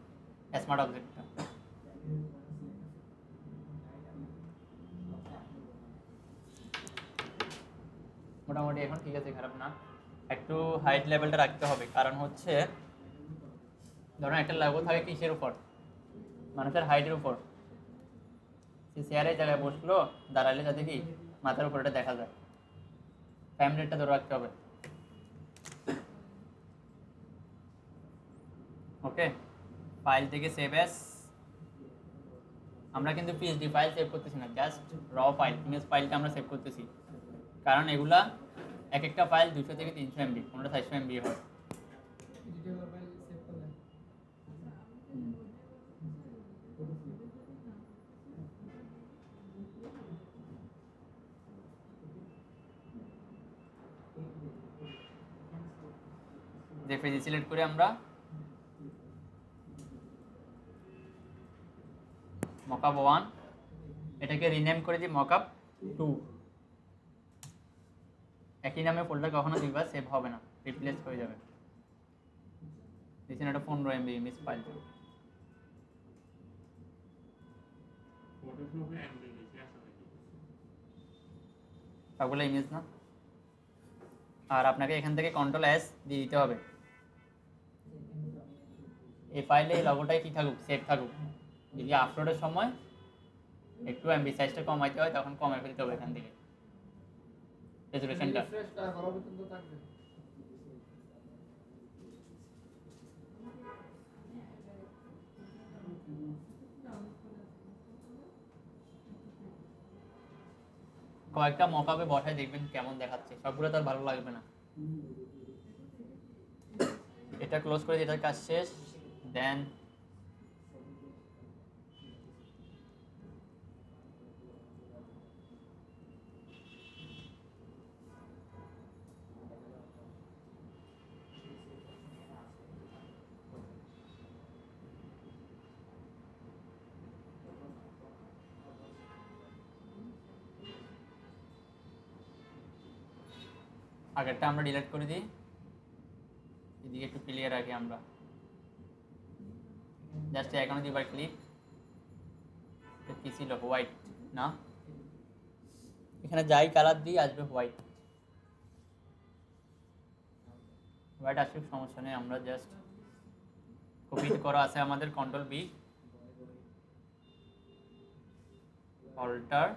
স্মার্ট অবজেক্টটা। মোটামুটি এখন ঠিক আছে, খারাপ না। একটু হাইট লেভেলটা রাখতে হবে, কারণ হচ্ছে ধরুন একটা লাগো থাকে কিসের উপর, মানুষের হাইটের উপর। সে চেয়ারের জায়গায় বসলো, দাঁড়ালে যাতে কি মাথার উপরটা দেখা যায়। ফ্রেম রেটটা ধরে রাখতে হবে। ওকে, ফাইল থেকে সেভ অ্যাজ, আমরা কিন্তু পিএইচডি ফাইল সেভ করতেছি না, জাস্ট র ফাইল, ইমেজ ফাইলটা আমরা সেভ করতেছি। কারণ এগুলা এক একটা ফাইল 200 থেকে 300 এমবি, কোনোটা 400 এমবি হয়। যে পেজ সিলেক্ট করে আমরা মকআপ 1 এটাকে রিনেম করে দিই মকআপ 2। একই নামে ফোল্ডার কখনো দুইবার সেভ হবে না, রিপ্লেস হয়ে যাবে। দেখছেন এটা 15 এমবি ইমেজ ফাইল। সবগুলো ইমেজ না, আর আপনাকে এখান থেকে কন্ট্রোল এস দিয়ে দিতে হবে। এই ফাইলে এই লগোটাই কি থাকুক, সেভ থাকুক। যদি আপলোডের সময় একটু এমবি সাইজটা কমাইতে হয় তখন কমাই ফেলতে হবে এখান থেকে রেজুলেশনটা। কয়েকটা মকআপে বসায় দেখবেন কেমন দেখাচ্ছে, সবগুলো তো আর ভালো লাগবে না। এটা ক্লোজ করে এটার কাজ শেষ, দেন আগেরটা আমরা ডিলিট করে দিই, এদিকে একটু ক্লিয়ার রাখি আমরা। জাস্ট এখনো দুবার ক্লিক, কি ছিল হোয়াইট না, এখানে যাই কালার দিই আসবে হোয়াইট। হোয়াইট আসলে সমস্যা নেই, আমরা জাস্ট কপি করা আছে আমাদের, control B, alter,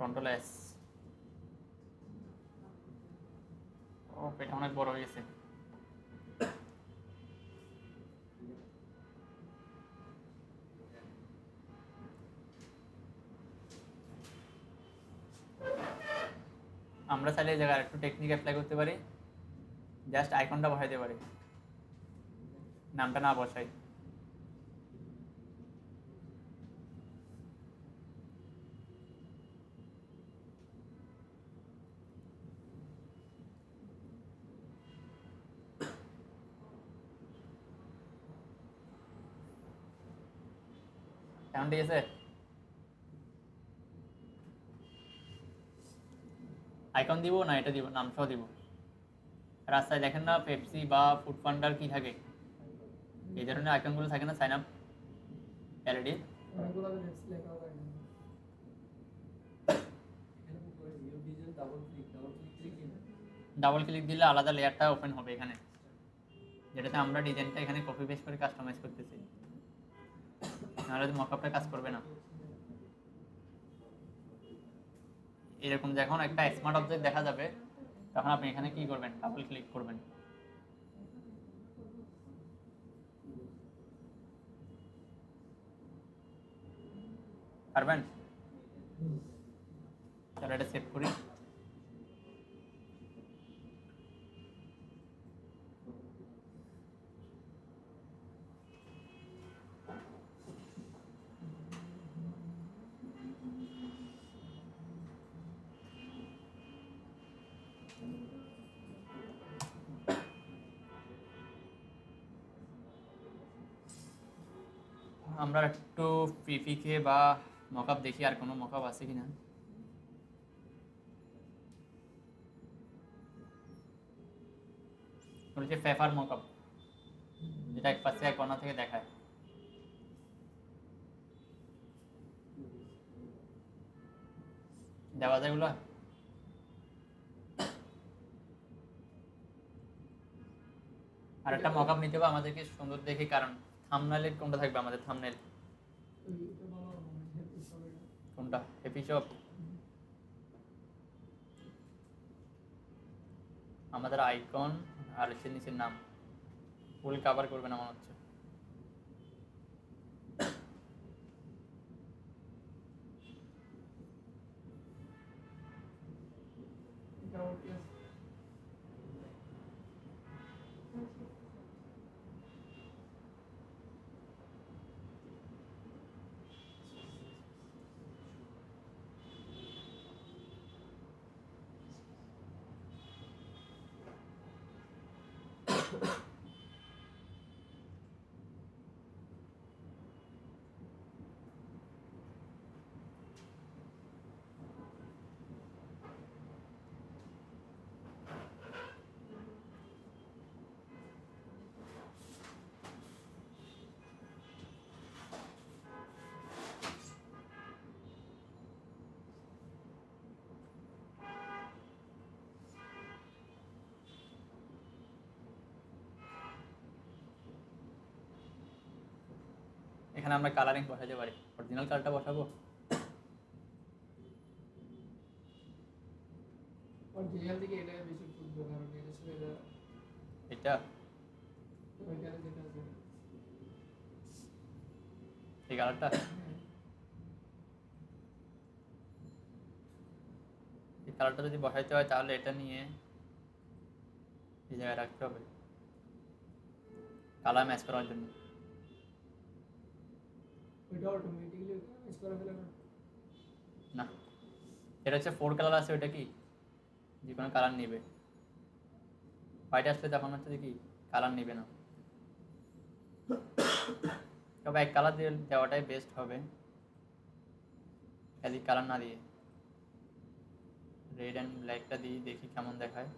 control S. ও এটা অনেক বড় হয়ে গেছে। আমরা চাইলে এই জায়গায় একটু টেকনিক অ্যাপ্লাই করতে পারি, জাস্ট আইকনটা বসাইতে পারি, নামটা না বসাই। এখন ঠিক আছে, আইকন দিব না এটা দিব, নাম সহ দিব। রাস্তায় দেখেন না পেপসি বা ফুড পান্ডার কি থাকে, এই ধরনের আইকনগুলো থাকে না, সাইন আপ এলইডি, অনেকগুলো ওয়েবসাইট লেখা হয় না। ডাবল ক্লিক দিলে আলাদা লেয়ারটা ওপেন হবে এখানে, যেটাতে আমরা ডিজাইনটা এখানে কপি পেস্ট করে কাস্টমাইজ করতেছি, নাহলে মকআপটা কাজ করবে না। এরকম যখন একটা স্মার্ট অবজেক্ট দেখা যাবে তখন আপনি এখানে কি করবেন, ডাবল ক্লিক করবেন। পারবেন? তাহলে এটা সেভ করি। আমরা একটু পিপিকে বা মকআপ দেখি, আর কোনো মকআপ আছে কিনা। বলছে পেপার মকআপ, যেটা এক পাশে এক কোণা থেকে দেখায়। দেওয়া যায় এগুলো? আর একটা মকআপ নিতে হবে আমাদেরকে সুন্দর দেখে, কারণ থাম্বনেইল কোনটা থাকবে আমাদের, থাম্বনেইল ওইটা ভালো হবে না, হেল্প হবে না। কোনটা, এপিশপ, আমাদের আইকন আর এর নিচের নাম ফুল কভার করবে না মনে হচ্ছে। এটা ওকে আছে। এখানে আমরা কালারিং বসাতে পারি, অরিজিনাল কালারটা বসাবো। অরিজিনাল থেকে এটা বেশি ফুটবে, কারণ এটা ছিল এটা এটা ওইখানে যেটা আছে। এই কালারটা, হ্যাঁ, এই কালারটা যদি বসাইতে হয় তাহলে এটা নিয়ে এই জায়গায় রাখতে হবে কালার ম্যাচ করার জন্য। ওইটা অটোমেটিক্যালি ম্যাচ করে ফেলে না। না, এটা হচ্ছে 4 কালার আছে, ওইটা কি যে কোনো কালার নেবে, হোয়াইট আসলে তখন হচ্ছে যে কি কালার নেবে না, তবে এক কালার দিয়ে দেওয়াটাই বেস্ট হবে। একাধিক কালার না দিয়ে রেড অ্যান্ড ব্ল্যাকটা দিয়ে দেখি কেমন দেখায়।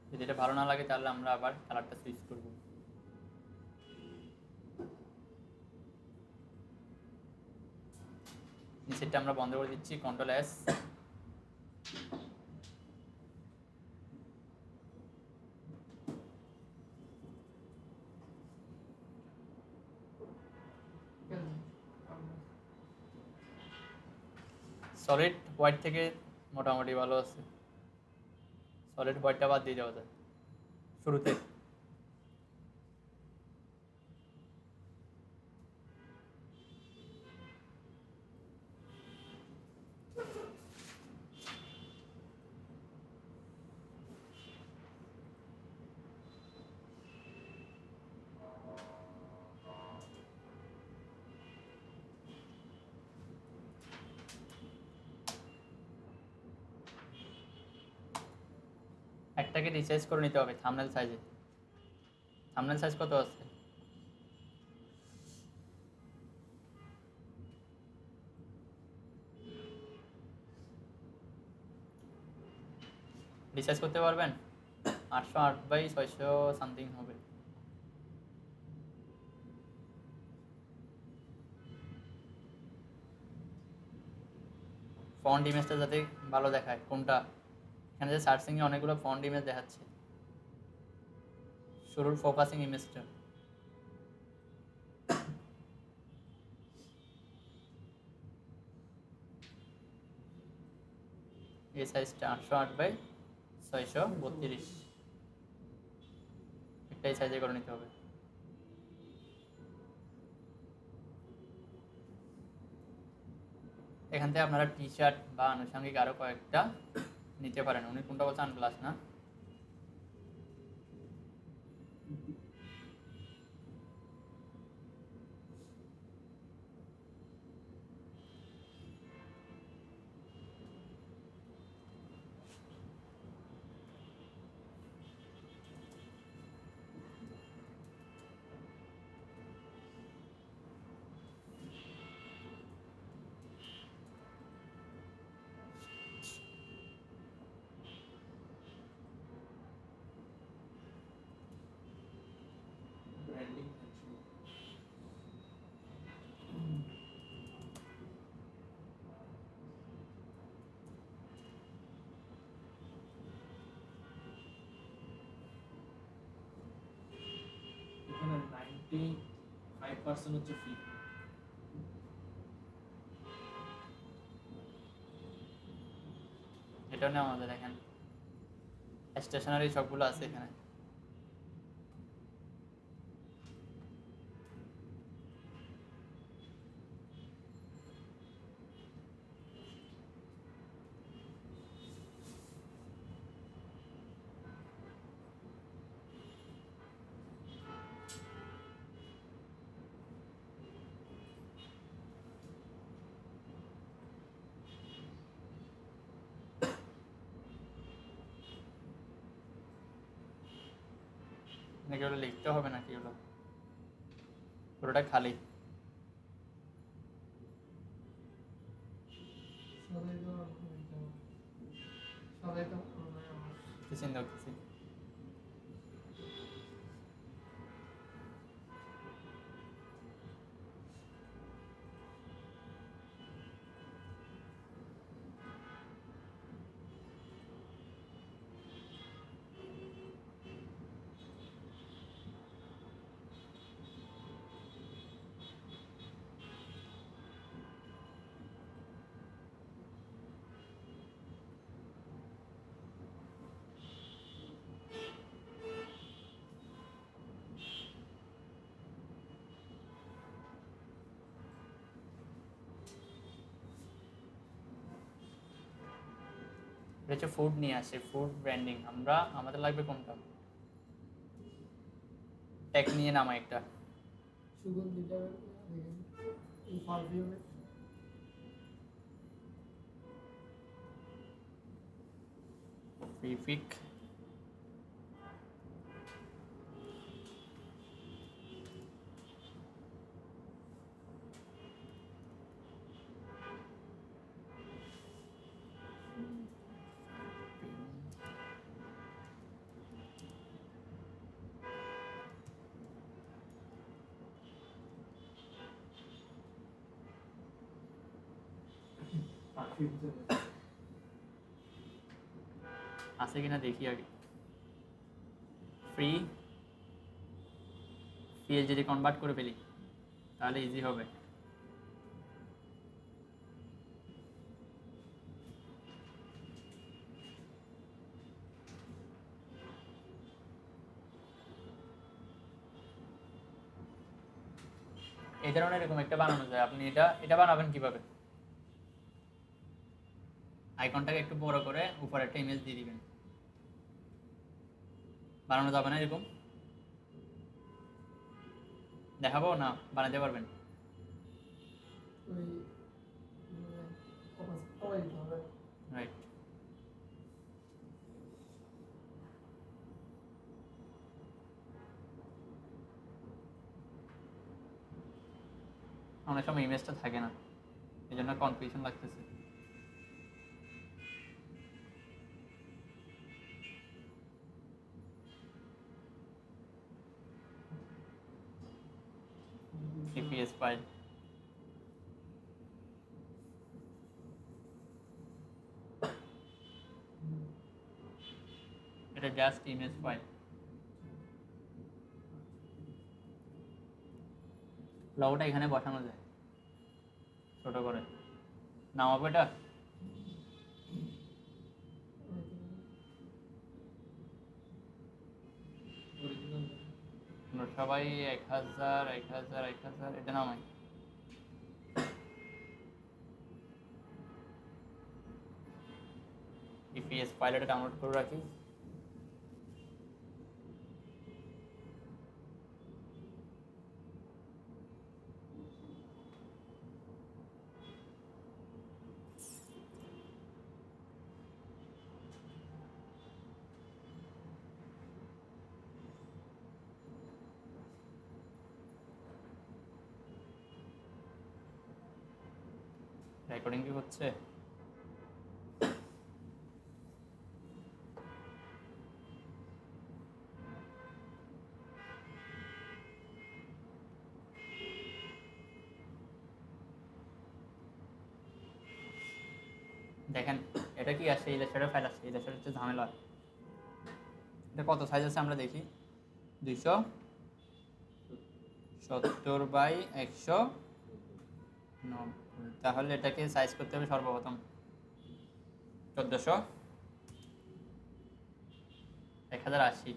যদি এটা ভালো না লাগে তাহলে আমরা আবার কালারটা সুইচ করব। নিচেরটা আমরা বন্ধ করে দিচ্ছি, Ctrl+S। সলিড হোয়াইট থেকে মোটামুটি ভালো আছে, সলিড হোয়াইটটা বাদ দিয়ে যাওয়া যায় শুরুতে। একটাকে রিসাইজ করে নিতে হবে থাম্বনেল সাইজে। থাম্বনেল সাইজ কত আছে? রিসাইজ করতে পারবেন? 808/600 সামথিং হবে। ফন্ট ইমেজটা যাতে ভালো দেখায় কোনটা, এখানে যে সার্চিংয়ে অনেকগুলো ফন্ট ইমেজ দেখাচ্ছে, শুরুর ফোকাসিং ইমেজটা। এই সাইজটা 808/632, একটা এই সাইজে করে নিতে হবে। এখান থেকে আপনারা টি শার্ট বা আনুষঙ্গিক আরও কয়েকটা নিতে পারেন। উনি কোনটা বলছে, আনপ্লাস না? ব্র্যান্ডিং এখানে 95% হচ্ছে ফ্রি। এটাও নেই আমাদের এখানে, স্টেশনারি সবগুলো আছে এখানে। নাকি ওগুলো লিখতে হবে নাকি? ওগুলো পুরোটা খালি। চিন্তা করতেছি। এটা হচ্ছে ফুড নিয়ে আসে, ফুড ব্র্যান্ডিং। আমাদের লাগবে কোনটা? টেক নিয়ে নামাই একটা। সুগন্ধিটা এই পারফিউমের ফিফিক আছে কিনা দেখি আগে। ফ্রি পিএইচ যদি কনভার্ট করে ফেলি তাহলে ইজি হবে। এই ধরনের এরকম একটা বানানো যায়। আপনি এটা বানাবেন কিভাবে? আইকনটাকে একটু বড় করে উপরে একটা ইমেজ দিয়ে দিবেন। বানানো যাবে না এরকম? দেখাবো না বানাতে পারবেন? ওই কমাই দিতে হবে। রাইট। অনেক সময় ইমেজটা থাকে না, এই জন্য কনফিউশন লাগতেছে। সিপিএস ফাইল, এটা জাস্ট ইমেজ ফাইল। লগোটা এখানে বসানো যায় ছোট করে। নামাবো এটা? আমরা সবাই 1000 1000 1000 এটা নামাই। ইপিএস ফাইল এটা ডাউনলোড করে রাখি। রেকর্ডিং কি হচ্ছে? দেখেন এটা কি আসছে, ইলাস্ট্রেটর ফাইল আসছে। ইলাস্ট্রেটর হচ্ছে ঝামেলা। এটা কত সাইজ আছে আমরা দেখি। 270/190। তাহলে এটাকে সাইজ করতে হবে সর্বপ্রথম 1400 1080।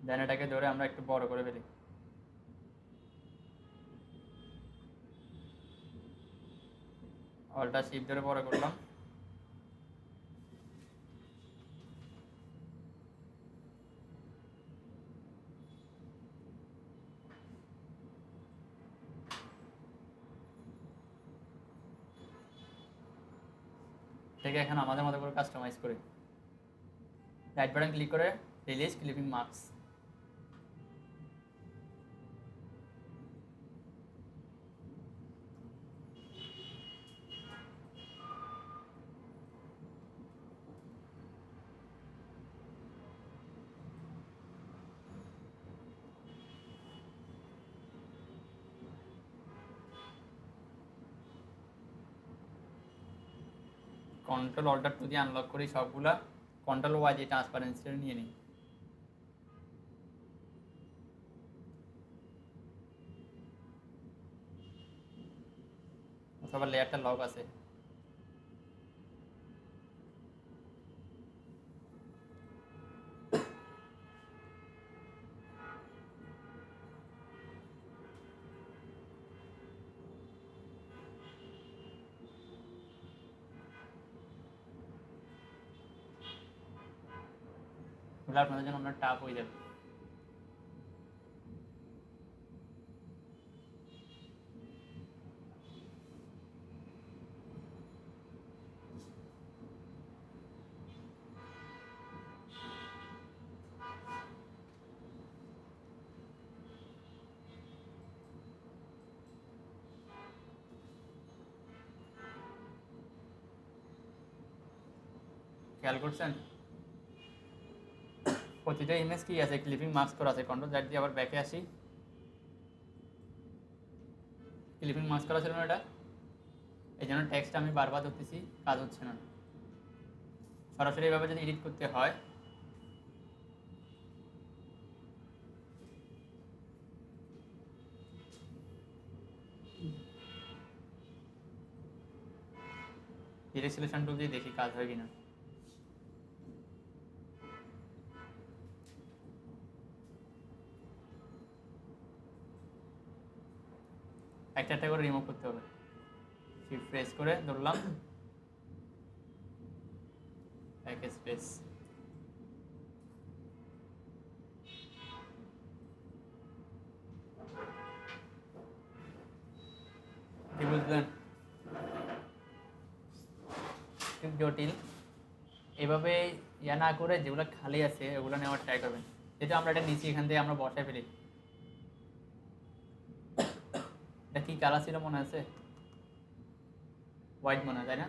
দেন এটাকে ধরে আমরা একটু বড় করে ফেলি। অলটা শিফট ধরে বড় করলাম। এটাকে এখন আমাদের মতো করে কাস্টমাইজ করি। রাইট বাটন ক্লিক করে release clipping marks. Control alt two দিয়ে আনলক করি সবগুলা। কন্ট্রোল ওয়াই দিয়ে ট্রান্সপারেন্সিটা নিয়ে নিই। অথবা লেয়ারটা লক আছে। তাহলে আপনাদের জন্য আপনার টাফ হয়ে যাবে। খেয়াল করছেন? প্রতিটা ইমেজ কি আছে, ক্লিপিং মাস্ক করা আছে। কন্ট্রোল জেড দিয়ে আবার ব্যাকে আসি। ক্লিপিং মাস্ক করা ছিল না এটা, এই জন্য টেক্সট আমি বারবার ধরতেছি, কাজ হচ্ছে না। সরাসরি এভাবে যদি এডিট করতে হয়, ডিরেক্ট সিলেকশন টুল দিয়ে দেখি কাজ হয় কিনা। একটা একটা করে রিমুভ করতে হবে। শিফট প্রেস করে ধরলাম, ব্যাক স্পেস। কি বুঝলেন? খুব জটিল। এভাবে ইয়া না করে যেগুলো খালি আছে ওগুলো নেওয়ার ট্রাই করবেন। যেহেতু আমরা এটা নিচে, এখান থেকে আমরা বসায় ফেলি। এটা কি কালার ছিল মনে আছে? হোয়াইট মনে হয়, তাই না?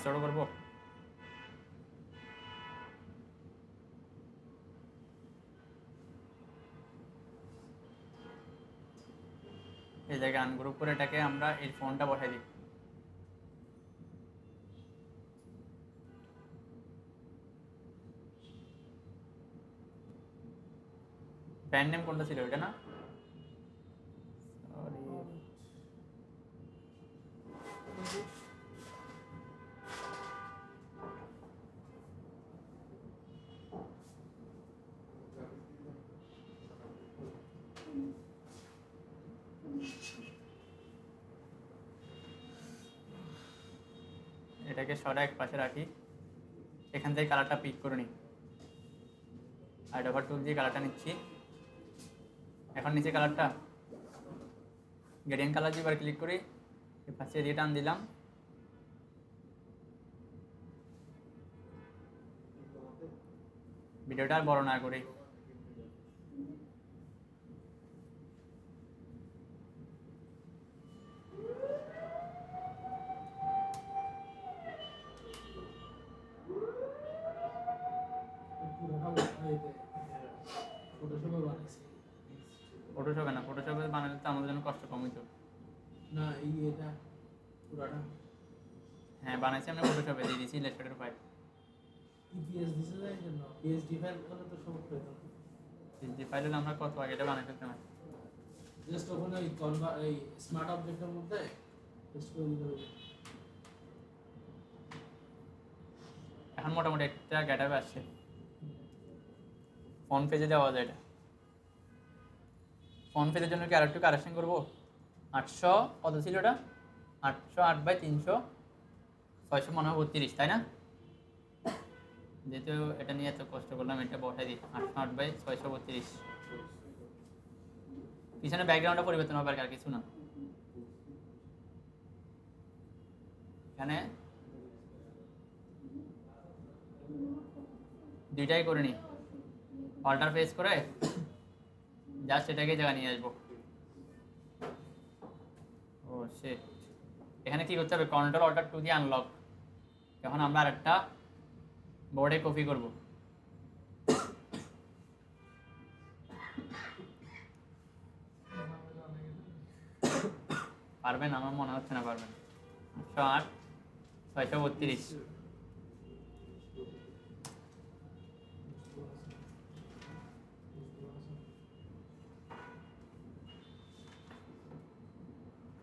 ছোটো করবো। এই জায়গায় আনগ্রুপ করে এটাকে আমরা এই ফোনটা বসাই দিই। ব্র্যান্ড নেম কোনটা ছিল, ওইটা না? সরি, এটাকে সরা এক পাশে রাখি। এখান থেকে কালারটা পিক করে নিই। আইডোভার টুল দিয়ে কালারটা নিচ্ছি। এখন নিচে কালারটা গ্রেডিয়েন্ট কালার দিয়ে এবার ক্লিক করি, এই পাশে দিয়ে টান দিলাম। ভিডিওটা আর বড় না করি। ফটোশপে বানাইছি। ফটোশপে না, ফটোশপে বানালে তো আমাদের জন্য কষ্ট কম হইতো। না এই এটা পুরাটা হ্যাঁ বানাইছি আমরা, ফটোশপে দিয়ে দিয়েছি ইলাস্ট্রেটর ফাইল। ইপিএস দিছে না, এই জন্য পিএসডি ফাইল হলে তো সব পেতাম। পিএসডি ফাইল হলে আমরা কত আগে এটা বানাই ফেলতে পারি। জাস্ট ওখানে এই স্মার্ট অবজেক্টের মধ্যে পেস্ট করে দিতে হবে। এখন মোটামুটি একটা গেটআপ আসছে। ফোন পেজে দেওয়া যায় এটা। ফোন পেজের জন্য কি আরেকটু কারেকশন করবো? 800 কত ছিল এটা? 808/300, 600 মনে হয় 32, তাই না? যেহেতু এটা নিয়ে এত কষ্ট করলাম, এটা বসাই দিই 808/632। পিছনে ব্যাকগ্রাউন্ডটা পরিবর্তন হবে আর কিছু না। এখানে দুইটাই করে নিই, অল্টার ফেস করে জাস্ট এটাকে জায়গা নিয়ে আসবো। ও শিট, এখানে কি করতে হবে? কন্ট্রোল অল্টার 2 দিয়ে আনলক। এখন আমরা আরেকটা বোর্ডে কপি করব। পারবেন? আমার মনে হচ্ছে না পারবেন। 808/632।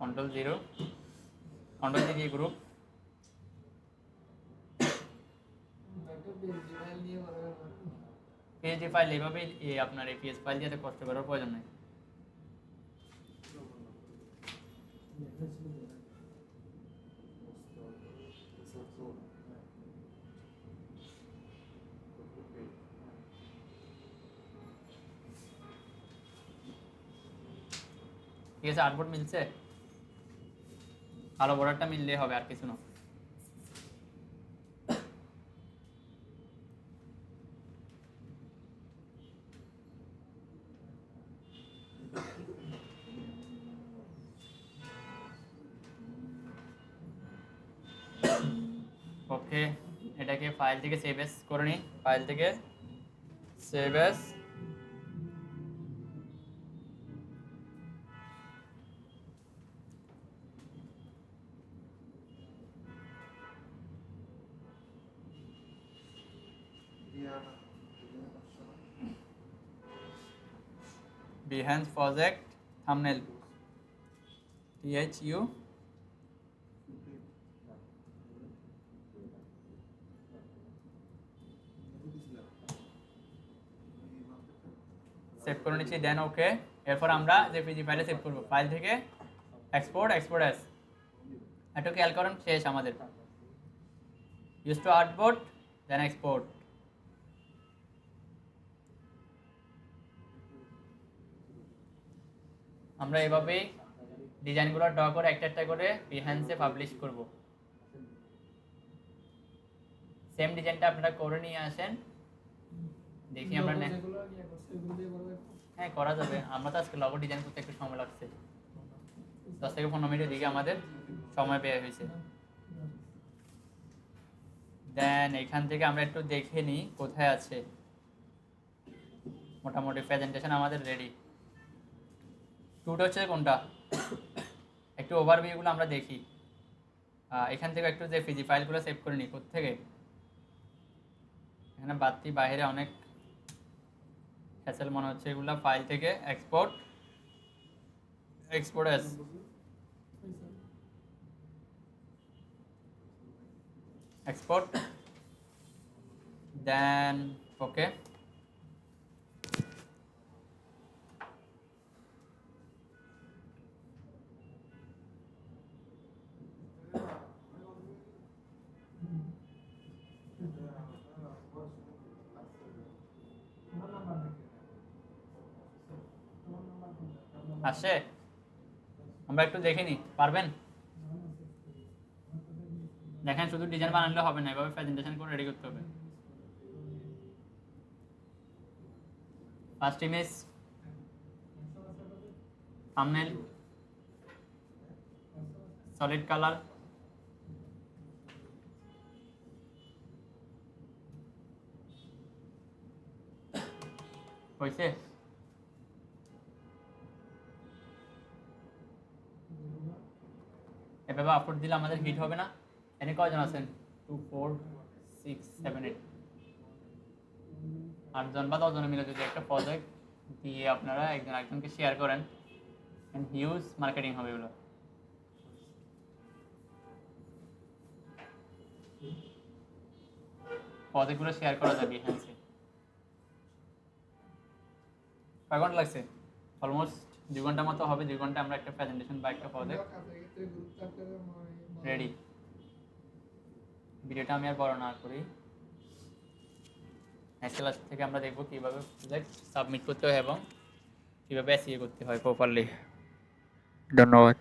কন্ট্রোল 0, কন্ট্রোল দিয়ে গ্রুপ, পিএইচডি ফাইল নিয়ে বড় ব্যাপার পিএইচডি ফাইল এইভাবে আপনার এপিএস ফাইল দিয়ে এত কষ্ট করার প্রয়োজন নেই। ঠিক আছে, আর্টবোর্ড মিলছে, কালো বর্ডারটা মিললেই হবে, আর কিছু না। ওকে, এটাকে ফাইল থেকে সেভ এস করে নিই, ফাইল থেকে save S. Behance project thumbnail THU save করে নিচ্ছি, দেন ওকে। এরপর আমরা জেপিজি ফাইলে সেভ করব, ফাইল থেকে এক্সপোর্ট এস। একটু খেয়াল করেন, শেষ আমাদের use to artboard then export. আমরা এভাবেই ডিজাইনগুলো ড্র করে একটা একটা করে বিহ্যান্সে পাবলিশ করব। সেম ডিজাইনটা আপনারা করে নিয়ে আসেন, দেখি আমরা যেগুলো ইয়ে করছে ওগুলো দিয়ে বড় ব্যাপার হ্যাঁ করা যাবে। আমরা তো আজকে লগো ডিজাইন করতে একটু সময় লাগছে, 10 থেকে 15 মিনিটের দিকে আমাদের সময় ব্যয় হয়েছে। দেন এখান থেকে আমরা একটু দেখে নিই কোথায় আছে। মোটামুটি প্রেজেন্টেশন আমাদের রেডি। টুটা হচ্ছে কোনটা, একটু ওভারভিউগুলো আমরা দেখি। এখান থেকে একটু যে পিজি ফাইলগুলো সেভ করে নিই কোত্থেকে। এখানে বাড়তি বাইরে অনেক হ্যাসেল মনে হচ্ছে। এগুলো ফাইল থেকে এক্সপোর্ট এস, এক্সপোর্ট দেন ওকে। আসে, আমরা একটু দেখে নিই, পারবেন? দেখেন, শুধু ডিজাইন বানালে হবে না, এভাবে প্রেজেন্টেশন করে রেডি করতে হবে। First image, thumbnail, solid colour, হয়েছে? এভাবে আপলোড দিলে আমাদের হিট হবে না। এনে কয়জন আছেন? 2 4 6 7 8 8জন বা 10 জন মিলে যদি একটা প্রজেক্ট দিয়ে আপনারা একজন একজনকে শেয়ার করেন, এন্ড হিউজ মার্কেটিং হবে এগুলো। প্রজেক্টগুলো শেয়ার করা যাবে বিহ্যান্সে। কয় ঘন্টা লাগছে? অলমোস্ট 2 ঘন্টা মতো হবে। 2 ঘন্টা আমরা একটা প্রেজেন্টেশন বা একটা প্রজেক্ট রেডি। ভিডিওটা আমি আর বড় না করি, নেক্সট ক্লাস থেকে আমরা দেখব কীভাবে প্রজেক্ট সাবমিট করতে হয় এবং কীভাবে এসইও করতে হয় প্রপারলি। ধন্যবাদ।